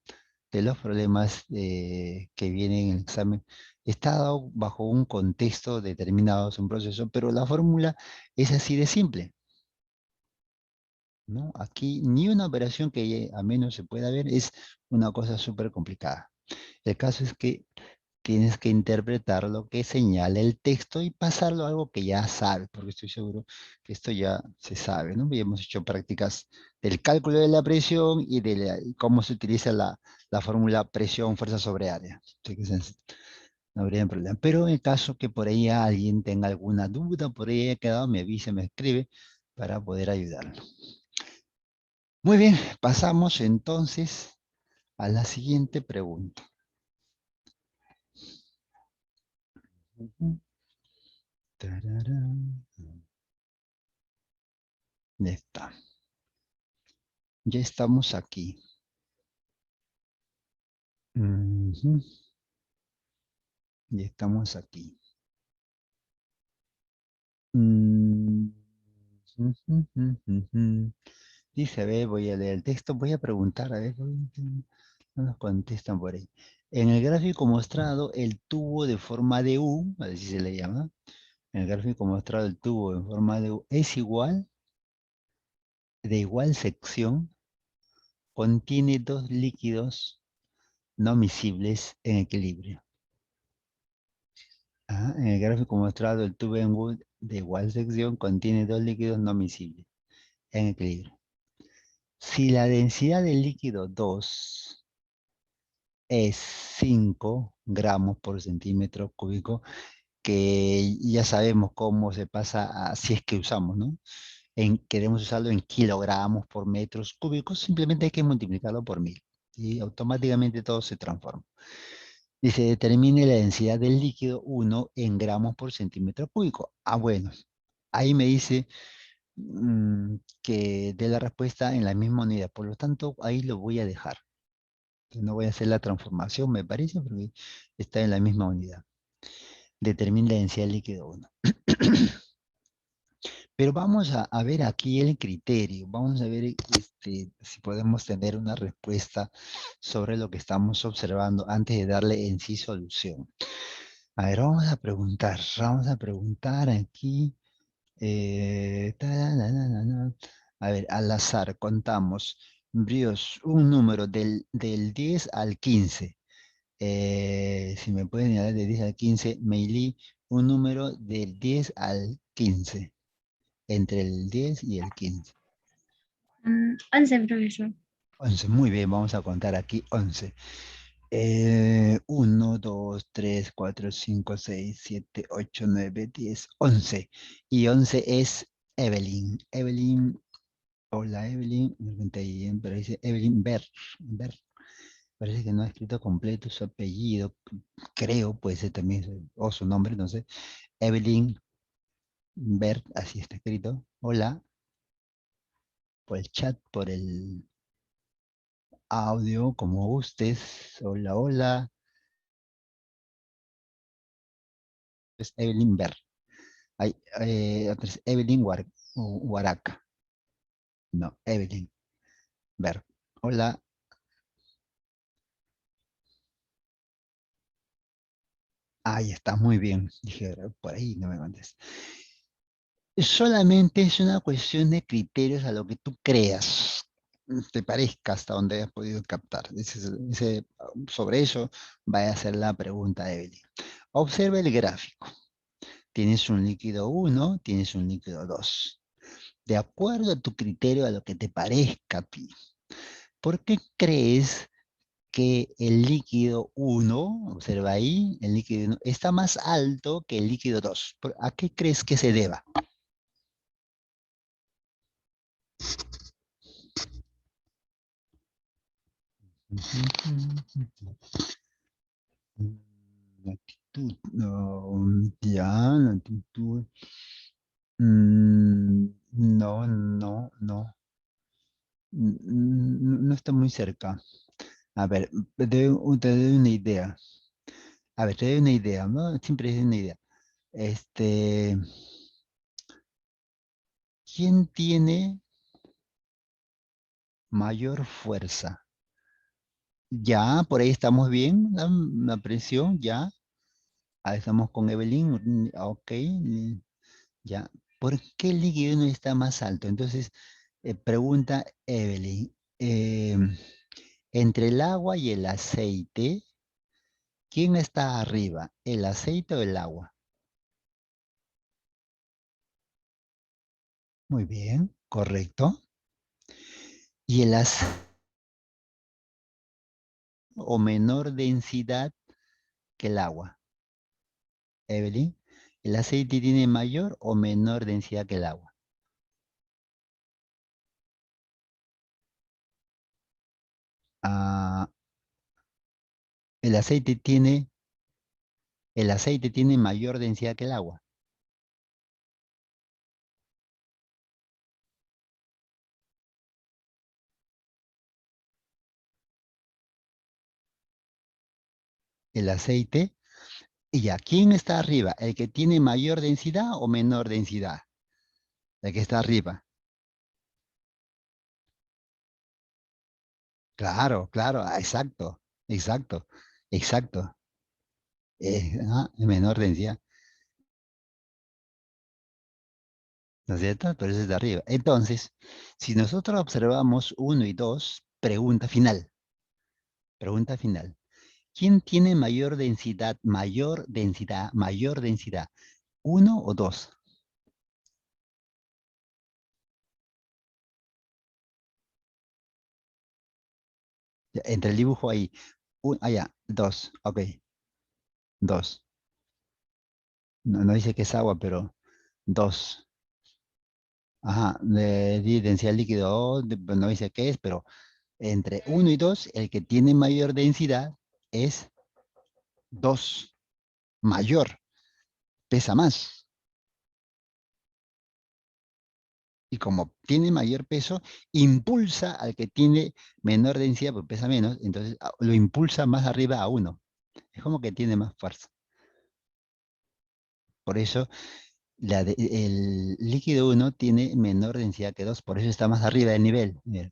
de los problemas que vienen en el examen está dado bajo un contexto determinado, es un proceso, pero la fórmula es así de simple, ¿no? Aquí ni una operación que a menos se pueda ver es una cosa súper complicada. El caso es que tienes que interpretar lo que señala el texto y pasarlo a algo que ya sabes, porque estoy seguro que esto ya se sabe, ¿no? Y hemos hecho prácticas del cálculo de la presión y de y cómo se utiliza la fórmula presión, fuerza sobre área. Así que no habría problema. Pero en el caso que por ahí alguien tenga alguna duda, por ahí haya quedado, me avisa, me escribe para poder ayudarlo. Muy bien, pasamos entonces a la siguiente pregunta. Ujú. Tararán. Ya está. Ya estamos aquí. Ujú. Ya estamos aquí. Mm, ujú, ujú, ujú. Dice, a ver, voy a leer el texto, voy a preguntar, a ver, no nos contestan por ahí. En el gráfico mostrado, el tubo de forma de U, así se le llama, en el gráfico mostrado, el tubo en forma de U es igual, de igual sección, contiene dos líquidos no miscibles en equilibrio. Ah, en el gráfico mostrado, el tubo en U de igual sección contiene dos líquidos no miscibles en equilibrio. Si la densidad del líquido 2 es 5 gramos por centímetro cúbico, que ya sabemos cómo se pasa a, si es que usamos, ¿no? Queremos usarlo en kilogramos por metros cúbicos, simplemente hay que multiplicarlo por 1000 y automáticamente todo se transforma. Dice, determine la densidad del líquido 1 en gramos por centímetro cúbico. Ah, bueno, ahí me dice que dé la respuesta en la misma unidad, por lo tanto, ahí lo voy a dejar. No voy a hacer la transformación, me parece, porque está en la misma unidad. Determina la densidad del líquido 1. Pero vamos a ver aquí el criterio. Vamos a ver si podemos tener una respuesta sobre lo que estamos observando antes de darle en sí solución. A ver, vamos a preguntar aquí. A ver, al azar, contamos. Brios, un número del 10 al 15. Si me pueden dar del 10 al 15, Meili, un número del 10 al 15, entre el 10 y el 15. 11, profesor. 11, muy bien, vamos a contar aquí 11. 1, 2, 3, 4, 5, 6, 7, 8, 9, 10, 11. Y 11 es Evelyn. Evelyn, hola Evelyn, me pregunté bien, pero dice Evelyn Ber. Parece que no ha escrito completo su apellido, creo, puede ser también, o su nombre, no sé. Evelyn Bert, así está escrito. Hola, por el chat, por el audio, como gustes. Hola, hola. Es Evelyn Bert. Hay, otra es Evelyn Huaraca. No, Evelyn Bert. Hola. Ahí está, muy bien. Dije, por ahí no me mandes. Solamente es una cuestión de criterios a lo que tú creas, te parezca hasta donde hayas podido captar. Sobre eso va a ser la pregunta, Evelyn. Observa el gráfico. Tienes un líquido 1, tienes un líquido 2. De acuerdo a tu criterio, a lo que te parezca a ti, ¿por qué crees que el líquido 1, observa ahí, el líquido 1, está más alto que el líquido 2? ¿A qué crees que se deba? Latitud, no, ya, latitud. No, no, no. No está muy cerca. A ver, te doy una idea. A ver, te doy una idea, ¿no? Siempre es una idea. Este, ¿quién tiene mayor fuerza? Ya, por ahí estamos bien, la presión, ya. Ahí estamos con Evelyn, ok, ya. ¿Por qué el líquido no está más alto? Entonces, pregunta Evelyn, entre el agua y el aceite, ¿quién está arriba? ¿El aceite o el agua? Muy bien, correcto. ¿Y el aceite o menor densidad que el agua? Evelyn, ¿el aceite tiene mayor o menor densidad que el agua? Ah, el aceite tiene, el aceite tiene mayor densidad que el agua. El aceite, ¿y a quién está arriba? ¿El que tiene mayor densidad o menor densidad? El que está arriba. Claro, claro, exacto, exacto, exacto. Menor densidad, ¿no es cierto? Pero eso es de arriba. Entonces, si nosotros observamos uno y 2, pregunta final, pregunta final. ¿Quién tiene mayor densidad, mayor densidad, mayor densidad? ¿Uno o 2? Entre el dibujo ahí. Ya, 2, ok, 2. No, no dice que es agua, pero 2. Ajá, di densidad líquido, pues no dice qué es, pero entre uno y 2, el que tiene mayor densidad es 2, mayor, pesa más. Y como tiene mayor peso, impulsa al que tiene menor densidad, porque pesa menos, entonces lo impulsa más arriba a uno. Es como que tiene más fuerza. Por eso el líquido uno tiene menor densidad que 2, por eso está más arriba del nivel. Mira,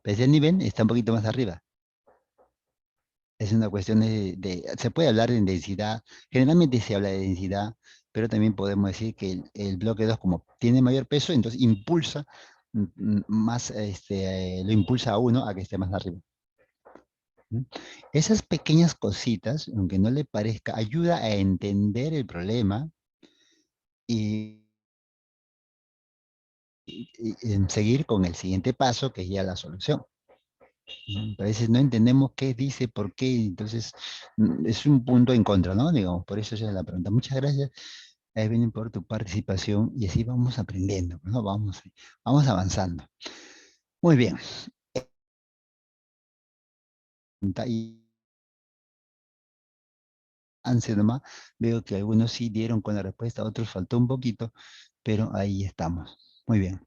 pese al nivel, está un poquito más arriba. Es una cuestión se puede hablar de densidad, generalmente se habla de densidad, pero también podemos decir que el bloque 2 como tiene mayor peso, entonces impulsa más, lo impulsa a uno a que esté más arriba. ¿Mm? Esas pequeñas cositas, aunque no le parezca, ayuda a entender el problema y, en seguir con el siguiente paso, que es ya la solución. A veces no entendemos qué dice, por qué, entonces es un punto en contra, ¿no? Digamos, por eso esa es la pregunta. Muchas gracias, Evelyn, por tu participación y así vamos aprendiendo, ¿no? Vamos avanzando. Muy bien. Y antes nomás, veo que algunos sí dieron con la respuesta, otros faltó un poquito, pero ahí estamos. Muy bien.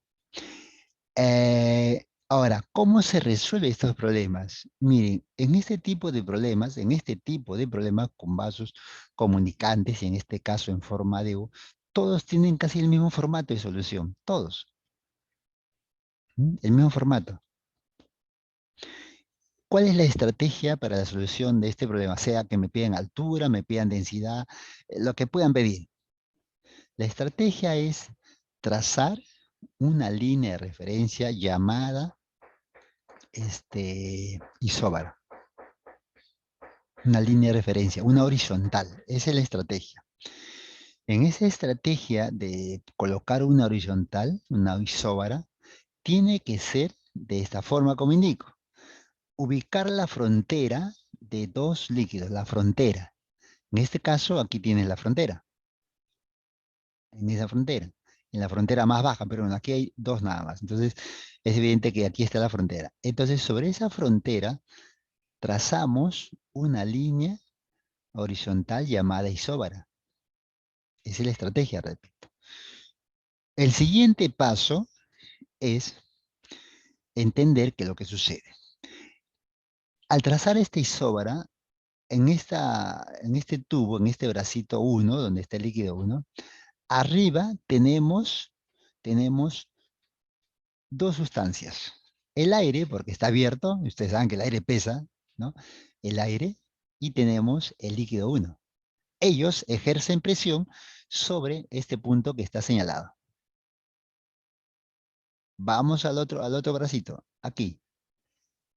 Ahora, ¿cómo se resuelven estos problemas? Miren, en este tipo de problemas con vasos comunicantes, y en este caso en forma de U, todos tienen casi el mismo formato de solución, todos, el mismo formato. ¿Cuál es la estrategia para la solución de este problema? Sea que me pidan altura, me pidan densidad, lo que puedan pedir. La estrategia es trazar una línea de referencia llamada isóbara. Una línea de referencia, una horizontal. Esa es la estrategia. En esa estrategia de colocar una horizontal, una isóbara, tiene que ser de esta forma como indico. Ubicar la frontera de dos líquidos, la frontera. En este caso, aquí tienes la frontera. En esa frontera. En la frontera más baja, pero aquí hay dos nada más. Entonces, es evidente que aquí está la frontera. Entonces, sobre esa frontera, trazamos una línea horizontal llamada isóbara. Esa es la estrategia, repito. El siguiente paso es entender qué es lo que sucede. Al trazar esta isóbara, en este tubo, en este bracito 1, donde está el líquido 1, arriba tenemos dos sustancias. El aire, porque está abierto, ustedes saben que el aire pesa, ¿no? El aire, y tenemos el líquido 1. Ellos ejercen presión sobre este punto que está señalado. Vamos al otro bracito, aquí.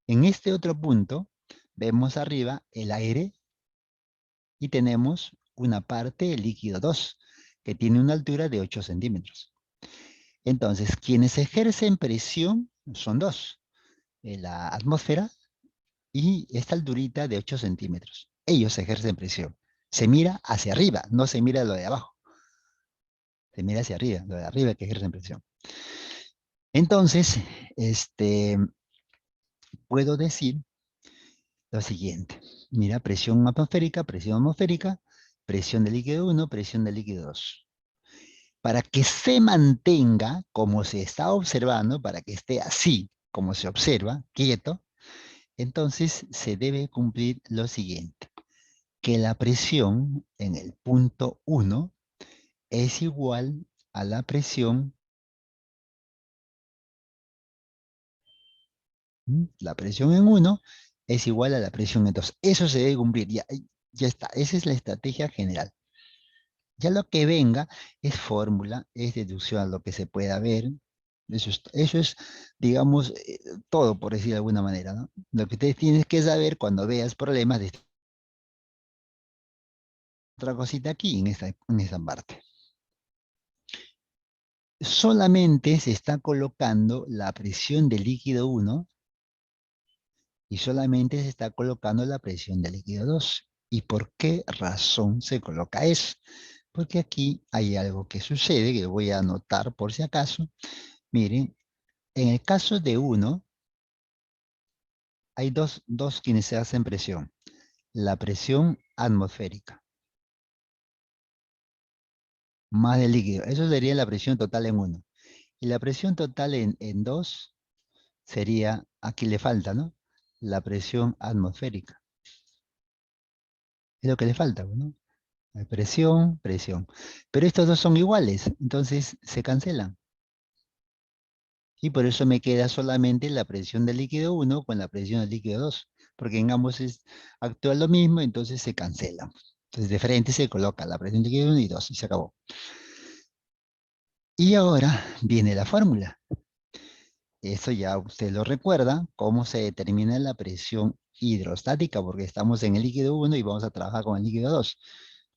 En este otro punto, vemos arriba el aire y tenemos una parte, el líquido 2, que tiene una altura de 8 centímetros. Entonces, quienes ejercen presión son dos, la atmósfera y esta alturita de 8 centímetros. Ellos ejercen presión. Se mira hacia arriba, no se mira lo de abajo. Se mira hacia arriba, lo de arriba que ejercen presión. Entonces, puedo decir lo siguiente. Mira, presión atmosférica, presión de líquido 1, presión de líquido 2. Para que se mantenga como se está observando, para que esté así como se observa, quieto, entonces se debe cumplir lo siguiente, que la presión en el punto 1 es igual a la presión, la presión en 1 es igual a la presión en 2. Eso se debe cumplir, ya, ya está, esa es la estrategia general. Ya lo que venga es fórmula, es deducción a lo que se pueda ver. Eso es, digamos, todo, por decir de alguna manera, ¿no? Lo que ustedes tienes que saber cuando veas problemas de esta otra cosita aquí, en esta parte. Solamente se está colocando la presión del líquido 1 y solamente se está colocando la presión del líquido 2. ¿Y por qué razón se coloca eso? Porque aquí hay algo que sucede, que voy a anotar por si acaso. Miren, en el caso de 1, hay dos quienes se hacen presión. La presión atmosférica, más el líquido. Eso sería la presión total en 1. Y la presión total en 2 sería, aquí le falta, ¿no? La presión atmosférica. Es lo que le falta, ¿no? Presión, presión. Pero estos dos son iguales, entonces se cancelan. Y por eso me queda solamente la presión del líquido 1 con la presión del líquido 2. Porque en ambos actúa lo mismo, entonces se cancelan. Entonces de frente se coloca la presión del líquido 1 y 2 y se acabó. Y ahora viene la fórmula. Eso ya usted lo recuerda, cómo se determina la presión hidrostática, porque estamos en el líquido 1 y vamos a trabajar con el líquido 2.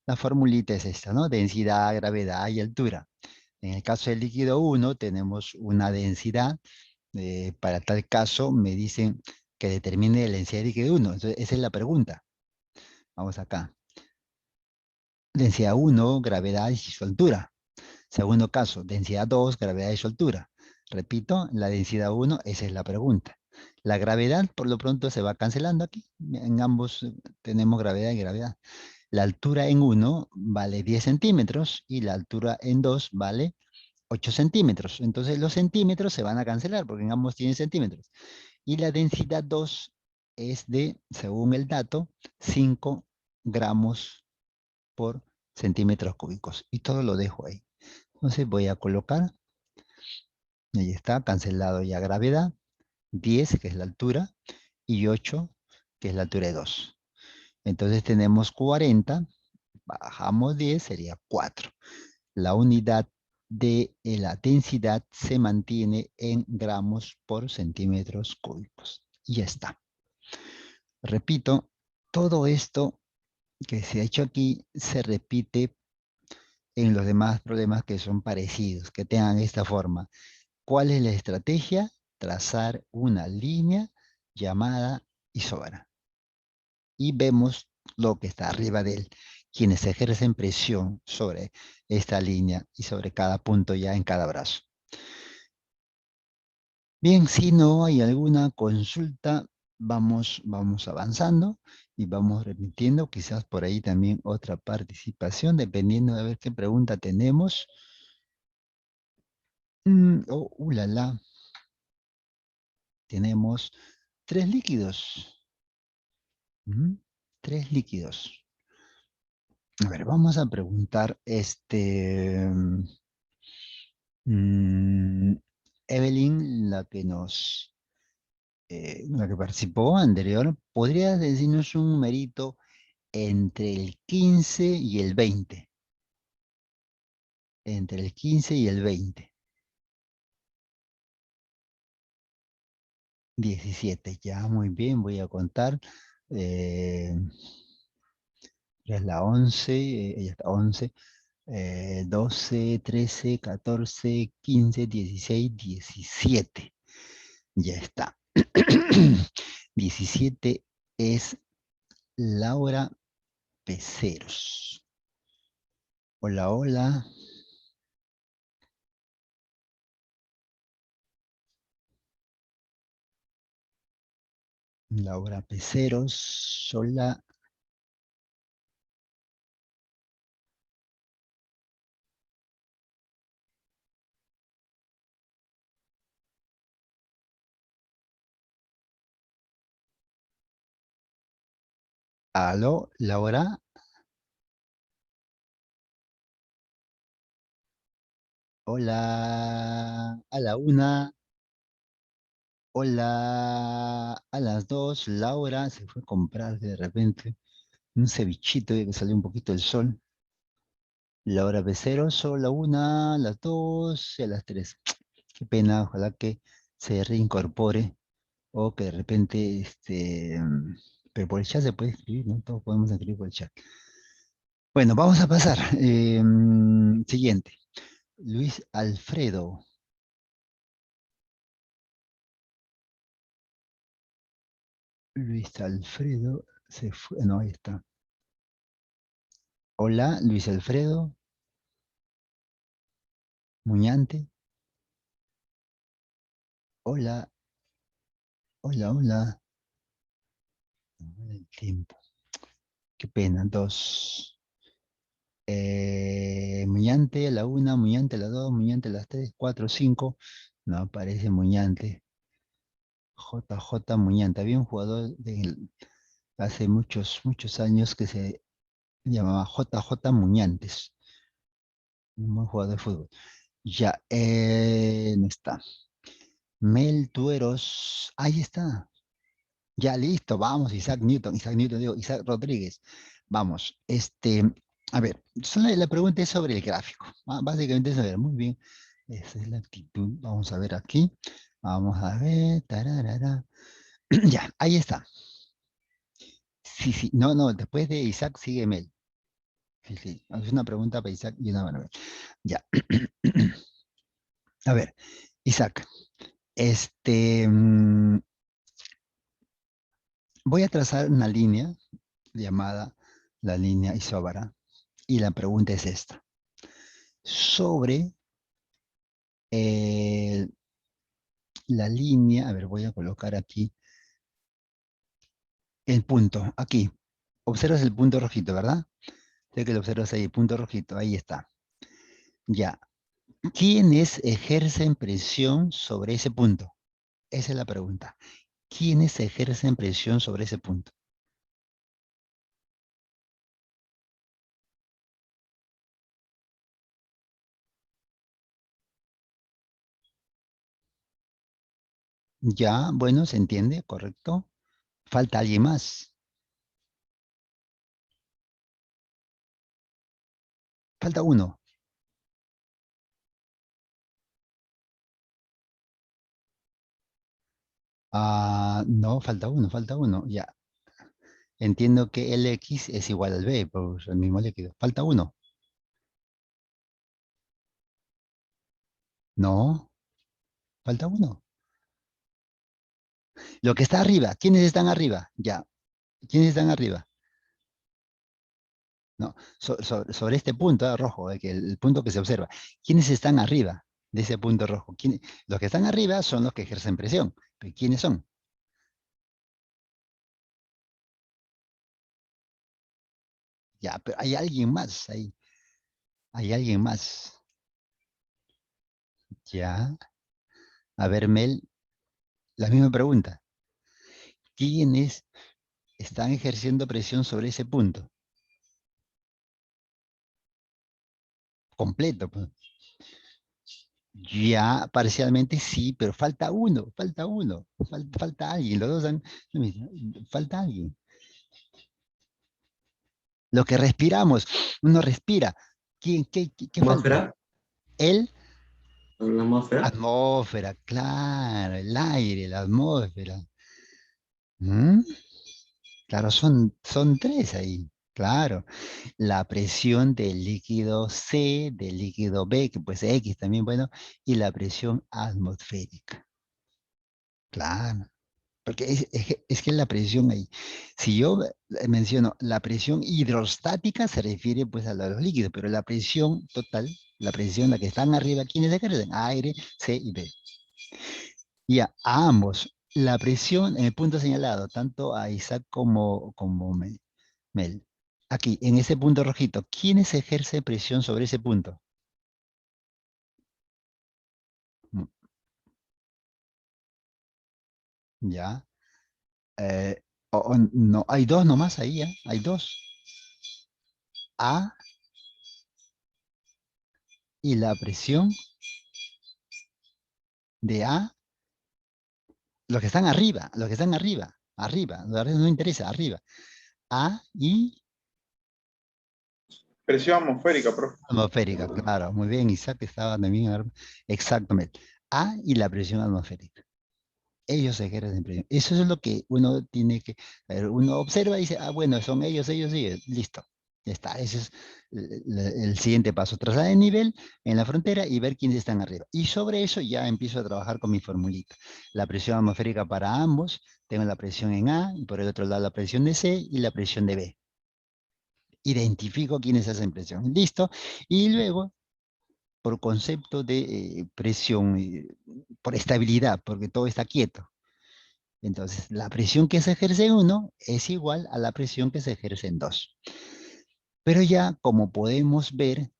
La formulita es esta, ¿no? Densidad, gravedad y altura. En el caso del líquido 1 tenemos una densidad. Para tal caso me dicen que determine la densidad del líquido 1. Entonces, esa es la pregunta. Vamos acá. Densidad 1, gravedad y su altura. Segundo caso, densidad 2, gravedad y su altura. Repito, la densidad 1, esa es la pregunta. La gravedad, por lo pronto, se va cancelando aquí. En ambos tenemos gravedad y gravedad. La altura en 1 vale 10 centímetros y la altura en 2 vale 8 centímetros. Entonces los centímetros se van a cancelar porque en ambos tienen centímetros. Y la densidad 2 es de, según el dato, 5 gramos por centímetros cúbicos. Y todo lo dejo ahí. Entonces voy a colocar, ahí está, cancelado ya gravedad, 10 que es la altura, y 8 que es la altura de 2. Entonces tenemos 40, bajamos 10, sería 4. La unidad de la densidad se mantiene en gramos por centímetros cúbicos. Y ya está. Repito, todo esto que se ha hecho aquí se repite en los demás problemas que son parecidos, que tengan esta forma. ¿Cuál es la estrategia? Trazar una línea llamada isobara. Y vemos lo que está arriba de él, quienes ejercen presión sobre esta línea y sobre cada punto ya en cada brazo. Bien, si no hay alguna consulta, vamos avanzando y vamos repitiendo, quizás por ahí también otra participación, dependiendo de ver qué pregunta tenemos. La, la. Tenemos 3 líquidos. Mm, 3 líquidos. A ver, vamos a preguntar, Evelyn, la que participó anterior, ¿podría decirnos un numerito entre el 15 y el 20? Entre el 15 y el 20. 17, ya, muy bien, voy a contar. Eh, ya es la 11, ella está 11. 12, 13, 14, 15, 16, 17. Ya está. 17 es Laura Peceros. Hola, hola. Laura Peceros, hola. Aló, Laura. Hola, a la una. Hola, a las dos. Laura se fue a comprar de repente un cevichito y que salió un poquito el sol. Laura Beceros, a la una, a las dos y a las tres. Qué pena, ojalá que se reincorpore o que de repente, pero por el chat se puede escribir, ¿no? Todos podemos escribir por el chat. Bueno, vamos a pasar. Siguiente. Luis Alfredo. Luis Alfredo se fue. No, ahí está. Hola, Luis Alfredo Muñante. Hola, hola, hola. No, el tiempo. Qué pena. Dos. Muñante a la una, Muñante a la dos, Muñante a las tres, cuatro, cinco. No aparece Muñante. JJ Muñante. Había un jugador hace muchos, muchos años que se llamaba JJ Muñantes. Un buen jugador de fútbol. Ya, no está. Mel Tueros. Ahí está. Ya listo, vamos, Isaac Newton, digo, Isaac Rodríguez. Vamos, a ver, la pregunta es sobre el gráfico. Básicamente es, a ver, muy bien. Esa es la actitud. Vamos a ver aquí. Vamos a ver. Tararara. Ya, ahí está. Sí, sí, no, no, después de Isaac sigue Mel. Sí, sí, es una pregunta para Isaac y una para Mel. Ya. A ver, Isaac, voy a trazar una línea llamada la línea isóbara. Y la pregunta es esta. Sobre eh, la línea, a ver, voy a colocar aquí el punto, aquí. Observas el punto rojito, ¿verdad? Sé que lo observas ahí, el punto rojito, ahí está. Ya. ¿Quiénes ejercen presión sobre ese punto? Esa es la pregunta. ¿Quiénes ejercen presión sobre ese punto? Ya, bueno, se entiende, correcto. Falta alguien más. Falta uno. Ah, no, falta uno, falta uno. Ya. Entiendo que Lx es igual al B, por el mismo líquido. Falta uno. No, falta uno. Lo que está arriba, ¿quiénes están arriba? Ya, ¿quiénes están arriba? No, sobre este punto rojo, que el punto que se observa. ¿Quiénes están arriba de ese punto rojo? Los que están arriba son los que ejercen presión. ¿Pero quiénes son? Ya, pero hay alguien más ahí. Hay alguien más. Ya. A ver, Mel, la misma pregunta. ¿Quiénes están ejerciendo presión sobre ese punto? Completo, pues. Ya, parcialmente sí, pero falta uno, falta uno, falta alguien, los dos han, falta alguien. Lo que respiramos, uno respira. ¿Qué falta? ¿Atmósfera? El ¿La atmósfera? atmósfera, claro, el aire, la atmósfera. ¿Mm? Claro, son tres ahí, claro. La presión del líquido C, del líquido B, que puede ser X también, bueno, y la presión atmosférica. Claro. Porque es que la presión ahí, si yo menciono la presión hidrostática, se refiere pues a los líquidos, pero la presión total, la presión, la que están arriba, ¿quiénes ejercen? Aire, C y B. Y a ambos. la presión en el punto señalado, tanto a Isaac como Mel. Aquí, en ese punto rojito, ¿quiénes ejercen presión sobre ese punto? Ya. No, hay dos nomás ahí, ¿eh? Hay dos. A y la presión de A, los que están arriba, los de arriba no interesa, arriba. A y Presión atmosférica, profe. atmosférica, claro, muy bien, Isaac estaba también, exactamente. A y la presión atmosférica. Ellos ejercen presión. Eso es lo que uno tiene que, a ver, uno observa y dice, ah, bueno, son ellos, listo. Ya está, ese es el siguiente paso. Trasladar el nivel en la frontera y ver quiénes están arriba. Y sobre eso ya empiezo a trabajar con mi formulita. La presión atmosférica para ambos, tengo la presión en A y por el otro lado la presión de C y la presión de B. Identifico quiénes hacen presión. Listo. Y luego, por concepto de presión, por estabilidad, porque todo está quieto. Entonces, la presión que se ejerce en uno es igual a la presión que se ejerce en dos. Pero ya, como podemos ver,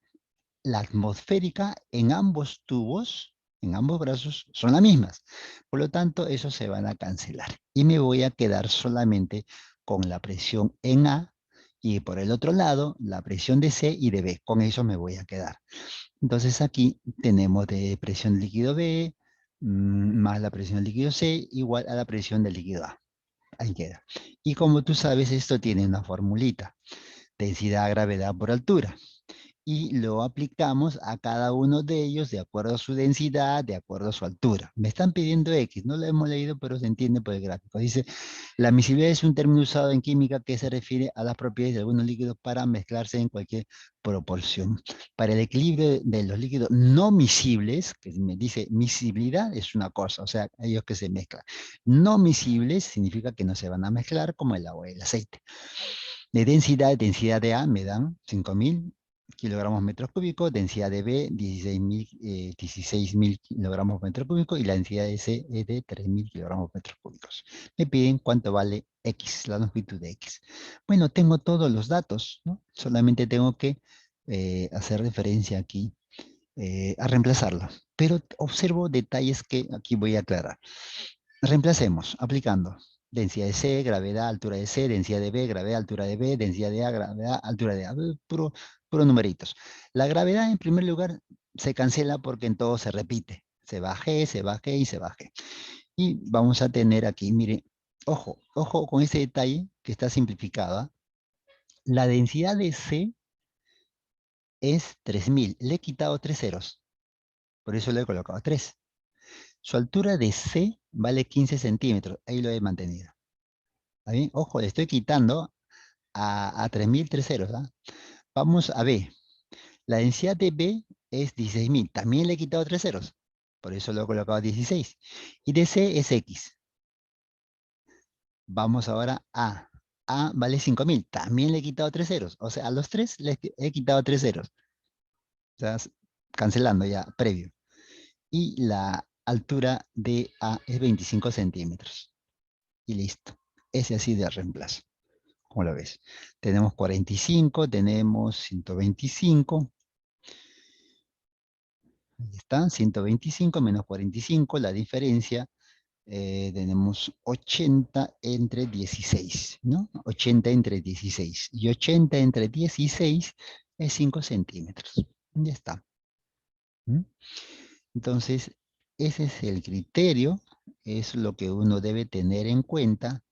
la atmosférica en ambos tubos, en ambos brazos, son las mismas. Por lo tanto, esos se van a cancelar. Y me voy a quedar solamente con la presión en A y por el otro lado, la presión de C y de B. Con eso me voy a quedar. Entonces aquí tenemos de presión líquido B más la presión del líquido C igual a la presión del líquido A. Ahí queda. Y como tú sabes, esto tiene una formulita. Densidad, gravedad por altura. Y lo aplicamos a cada uno de ellos de acuerdo a su densidad, de acuerdo a su altura. Me están pidiendo X, no lo hemos leído, pero se entiende por el gráfico. Dice, la miscibilidad es un término usado en química que se refiere a las propiedades de algunos líquidos para mezclarse en cualquier proporción. Para el equilibrio de los líquidos no miscibles, que me dice miscibilidad es una cosa, o sea, ellos que se mezclan. No miscibles significa que no se van a mezclar como el agua y el aceite. De densidad de A me dan 5.000 kilogramos metros cúbicos, densidad de B 16.000 kilogramos metros cúbicos y la densidad de C es de 3.000 kilogramos metros cúbicos. Me piden cuánto vale X, la longitud de X. Bueno, tengo todos los datos, ¿no? Solamente tengo que hacer referencia aquí a reemplazarlo. Pero observo detalles que aquí voy a aclarar. Reemplacemos, aplicando densidad de C, gravedad, altura de C, densidad de B, gravedad, altura de B, densidad de A, gravedad, altura de A. Puro numeritos. La gravedad, en primer lugar, se cancela porque en todo se repite. Se va G, se va G y se va G. Y vamos a tener aquí, mire, ojo con ese detalle que está simplificada. La densidad de C es 3.000. Le he quitado 3 ceros. Por eso le he colocado 3. Su altura de C vale 15 centímetros. Ahí lo he mantenido. ¿Está bien? Ojo, le estoy quitando a 3.000 3 ceros. ¿Ah? Vamos a B. La densidad de B es 16.000. También le he quitado 3 ceros. Por eso lo he colocado a 16. Y de C es X. Vamos ahora a A vale 5.000. También le he quitado 3 ceros. O sea, a los 3 les he quitado 3 ceros. O sea, cancelando ya, previo. Y la altura de A es 25 centímetros. Y listo. Ese así de reemplazo. ¿Cómo lo ves? Tenemos 45, tenemos 125. Ahí está, 125 menos 45, la diferencia. Tenemos 80 entre 16, ¿no? 80 entre 16. Y 80 entre 16 es 5 centímetros. Ya está. ¿Mm? Entonces, ese es el criterio, es lo que uno debe tener en cuenta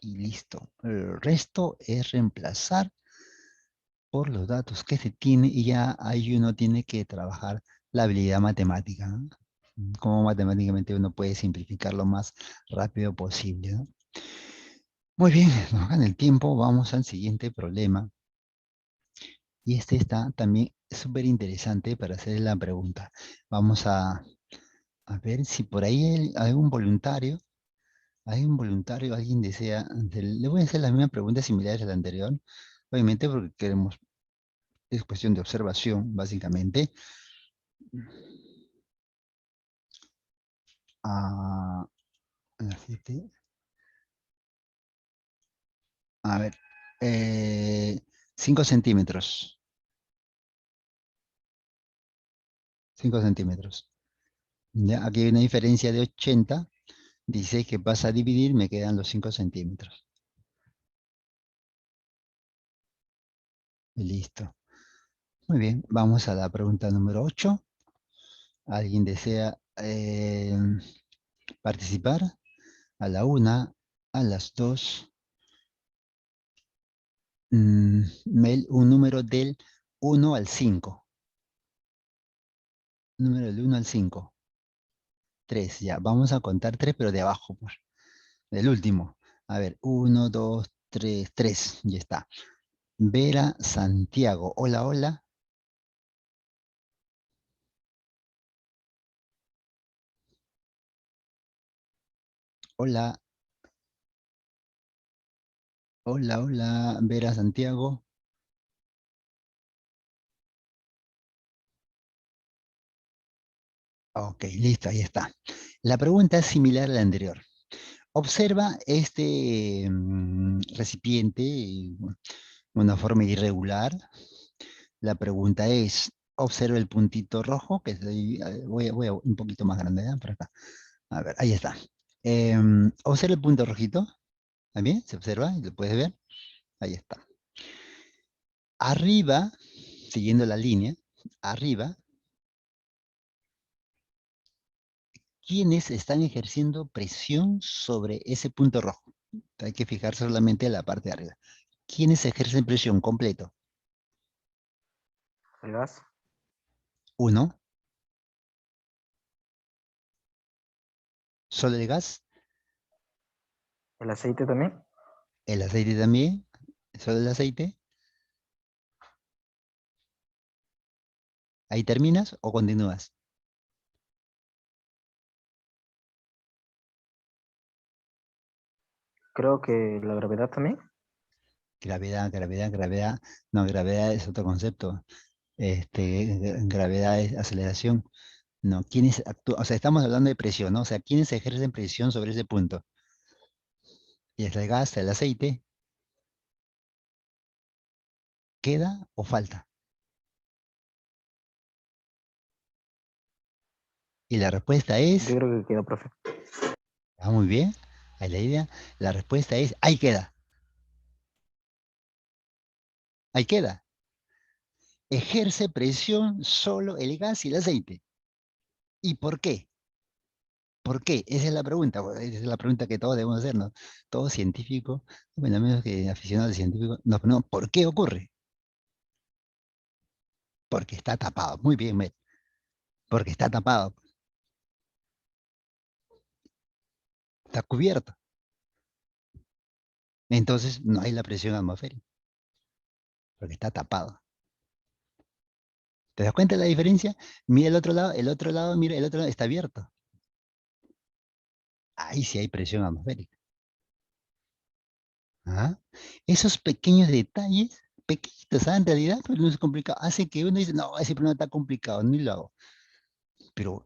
y listo. El resto es reemplazar por los datos que se tiene y ya ahí uno tiene que trabajar la habilidad matemática, ¿no? Cómo matemáticamente uno puede simplificar lo más rápido posible, ¿no? Muy bien, nos gana el tiempo, vamos al siguiente problema. Y este está también súper interesante para hacer la pregunta. Vamos a ver si por ahí hay un voluntario. Hay un voluntario, alguien desea. Le voy a hacer las mismas preguntas similares a la anterior. Obviamente porque queremos, es cuestión de observación, básicamente. a las 7. A ver, 5 centímetros. 5 centímetros. Ya, aquí hay una diferencia de 80. 16 que pasa a dividir, me quedan los 5 centímetros. Y listo. Muy bien, vamos a la pregunta número 8. ¿Alguien desea participar? A la 1, a las 2. Un número del 1 al 5. Número del 1 al 5. 3, ya. Vamos a contar 3, pero de abajo, pues. Del último. A ver, 1, 2, 3, 3. Ya está. Vera Santiago. Hola, hola. Hola, hola, hola. Vera Santiago. Ok, listo, ahí está. La pregunta es similar a la anterior. Observa este recipiente de una forma irregular. La pregunta es, observa el puntito rojo, que estoy, voy a un poquito más grande, ¿eh? Por acá. A ver, ahí está. Observa el punto rojito. ¿También? ¿Se observa? ¿Lo puedes ver? Ahí está. Arriba, siguiendo la línea, arriba, ¿quiénes están ejerciendo presión sobre ese punto rojo? Hay que fijar solamente en la parte de arriba. ¿Quiénes ejercen presión? Completo. El gas, Uno, solo el gas, el aceite también. el aceite también, solo el aceite. ¿Ahí terminas o continúas? Creo que la gravedad también. Gravedad, gravedad, gravedad. No, gravedad es otro concepto. Gravedad es aceleración. No, ¿quiénes actúan? O sea, estamos hablando de presión, ¿no? O sea, ¿quiénes ejercen presión sobre ese punto? Y es el gas, el aceite, ¿queda o falta? Y la respuesta Yo es, creo que quedó, profe. muy bien, ahí la idea. La respuesta es, ahí queda, ahí queda. Ejerce presión solo el gas y el aceite. ¿Y por qué? ¿Por qué? Esa es la pregunta. Bueno, esa es la pregunta que todos debemos hacernos. Todo científico, bueno, a menos que aficionado al científico, nos preguntamos, ¿por qué ocurre? Porque está tapado. Muy bien, Met. Porque está tapado. Está cubierto. Entonces no hay la presión atmosférica. Porque está tapado. ¿Te das cuenta de la diferencia? Mira el otro lado, mira, el otro lado está abierto. Ahí sí hay presión atmosférica. ¿Ah? Esos pequeños detalles, pequeñitos, en realidad, pero no es complicado, hace que uno dice, no, ese problema está complicado, ni lo hago. Pero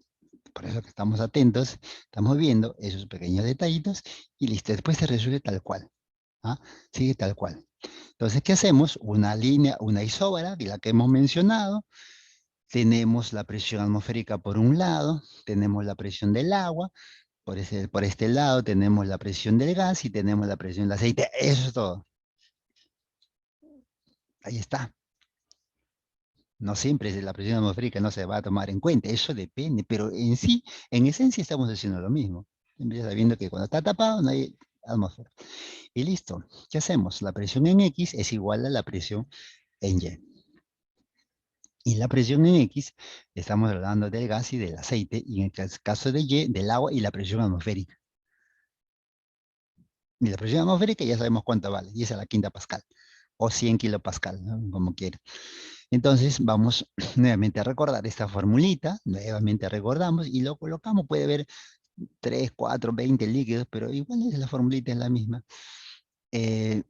por eso que estamos atentos, estamos viendo esos pequeños detallitos y listo, después se resuelve tal cual. ¿Ah? Sigue tal cual. Entonces, ¿qué hacemos? Una línea, una isóbara, de la que hemos mencionado. Tenemos la presión atmosférica por un lado, tenemos la presión del agua, por este lado tenemos la presión del gas y tenemos la presión del aceite. Eso es todo. Ahí está. No siempre la presión atmosférica no se va a tomar en cuenta, eso depende, pero en sí, en esencia estamos haciendo lo mismo. Siempre sabiendo que cuando está tapado no hay atmósfera. Y listo. ¿Qué hacemos? La presión en X es igual a la presión en Y. Y la presión en X, estamos hablando del gas y del aceite, y en el caso de Y, del agua y la presión atmosférica. Y la presión atmosférica ya sabemos cuánto vale, y es a la quinta pascal, o 100 kilopascal, ¿no? Como quiera. Entonces vamos nuevamente a recordar esta formulita, nuevamente recordamos y lo colocamos, puede haber 3, 4, 20 líquidos, pero igual la formulita es la misma. Eh,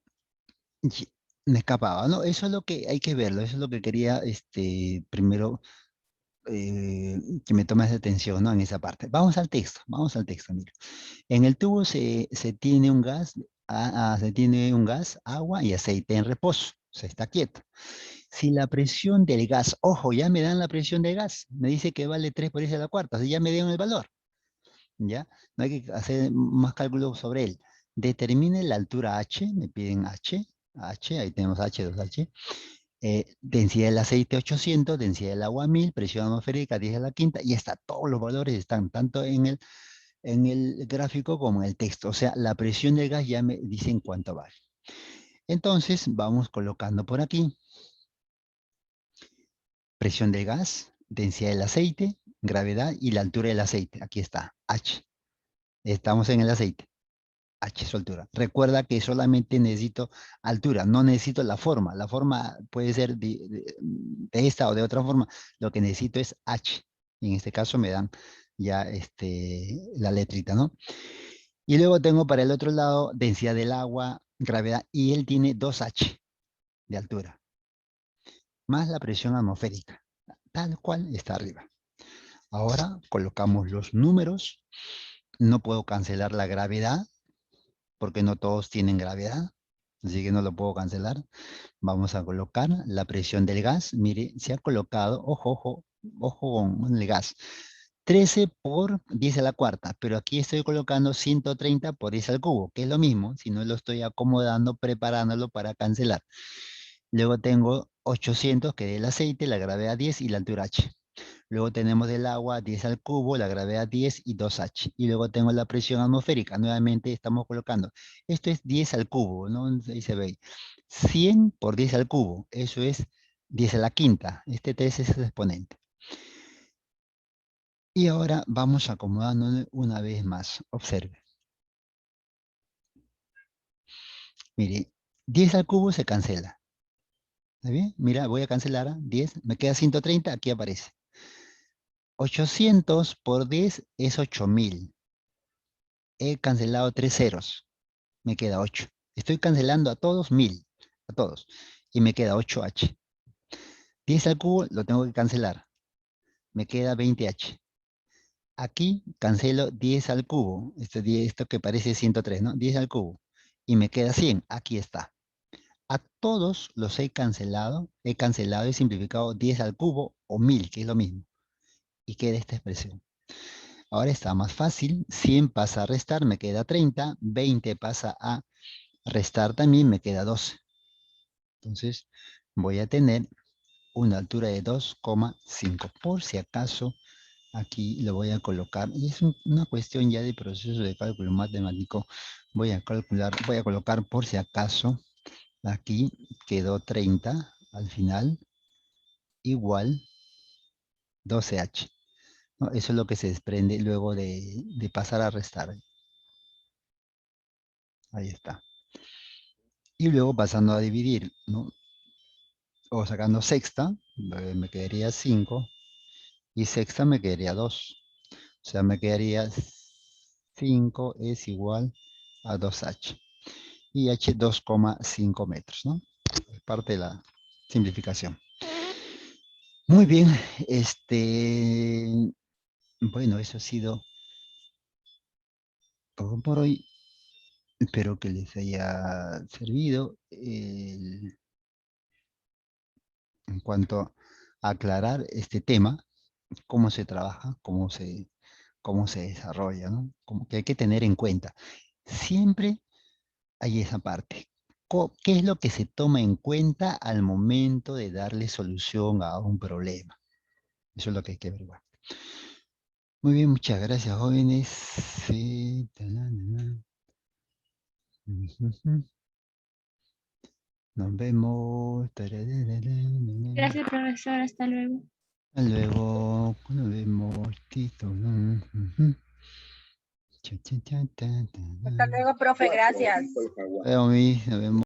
Me escapaba, ¿no? Eso es lo que hay que verlo, eso es lo que quería primero que me tomes atención, ¿no? En esa parte. Vamos al texto, mira. En el tubo se tiene un gas, agua y aceite en reposo, o sea, está quieto. Si la presión del gas, ojo, ya me dan la presión del gas, me dice que vale 3 por 10 a la cuarta, o sea, ya me dieron el valor, ¿ya? No hay que hacer más cálculos sobre él. Determine la altura H, me piden H, ahí tenemos H, 2H. Densidad del aceite 800, densidad del agua 1000, presión atmosférica 10 a la quinta, y está, todos los valores están tanto en el gráfico como en el texto. O sea, la presión del gas ya me dicen cuánto vale. Entonces, vamos colocando por aquí. Presión del gas, densidad del aceite, gravedad y la altura del aceite. Aquí está, H. Estamos en el aceite. H es su altura. Recuerda que solamente necesito altura, no necesito la forma. La forma puede ser de esta o de otra forma. Lo que necesito es H. Y en este caso me dan ya la letrita, ¿no? Y luego tengo para el otro lado densidad del agua, gravedad, y él tiene 2H de altura, más la presión atmosférica, tal cual está arriba. Ahora colocamos los números. No puedo cancelar la gravedad, porque no todos tienen gravedad, así que no lo puedo cancelar. Vamos a colocar la presión del gas. Mire, se ha colocado, ojo con el gas. 13 por 10 a la cuarta, pero aquí estoy colocando 130 por 10 al cubo, que es lo mismo, si no lo estoy acomodando, preparándolo para cancelar. Luego tengo 800, que es el aceite, la gravedad 10 y la altura H. Luego tenemos del agua 10 al cubo, la gravedad 10 y 2H. Y luego tengo la presión atmosférica. Nuevamente estamos colocando. Esto es 10 al cubo, ¿no? Ahí se ve. 100 por 10 al cubo. Eso es 10 a la quinta. Este 3 es el exponente. Y ahora vamos acomodando una vez más. Observe. Mire, 10 al cubo se cancela. ¿Está bien? Mira, voy a cancelar 10. Me queda 130, aquí aparece. 800 por 10 es 8000. He cancelado 3 ceros. Me queda 8. Estoy cancelando a todos 1000. A todos. Y me queda 8H. 10 al cubo lo tengo que cancelar. Me queda 20H. Aquí cancelo 10 al cubo. Esto que parece 103, ¿no? 10 al cubo. Y me queda 100. Aquí está. A todos los he cancelado y simplificado 10 al cubo o 1000, que es lo mismo. Y queda esta expresión. Ahora está más fácil. 100 pasa a restar, me queda 30. 20 pasa a restar también, me queda 12. Entonces voy a tener una altura de 2,5. Por si acaso, aquí lo voy a colocar. Y es una cuestión ya de proceso de cálculo matemático. Voy a colocar por si acaso. Aquí quedó 30 al final, igual 12H. ¿No? Eso es lo que se desprende luego de pasar a restar. Ahí está. Y luego pasando a dividir, ¿no? O sacando sexta, me quedaría 5. Y sexta me quedaría 2. O sea, me quedaría 5 es igual a 2H. Y H 2,5 metros, ¿no? Es parte de la simplificación. Muy bien, bueno, eso ha sido todo por hoy. Espero que les haya servido en cuanto a aclarar este tema, cómo se trabaja, cómo se desarrolla, ¿no? Como que hay que tener en cuenta. Siempre hay esa parte. ¿Qué es lo que se toma en cuenta al momento de darle solución a un problema? Eso es lo que hay que averiguar. Muy bien, muchas gracias, jóvenes. Sí, nos vemos. Gracias, profesor. Hasta luego. Hasta luego. Nos vemos. Tito. Hasta luego, profe, gracias. Nos vemos.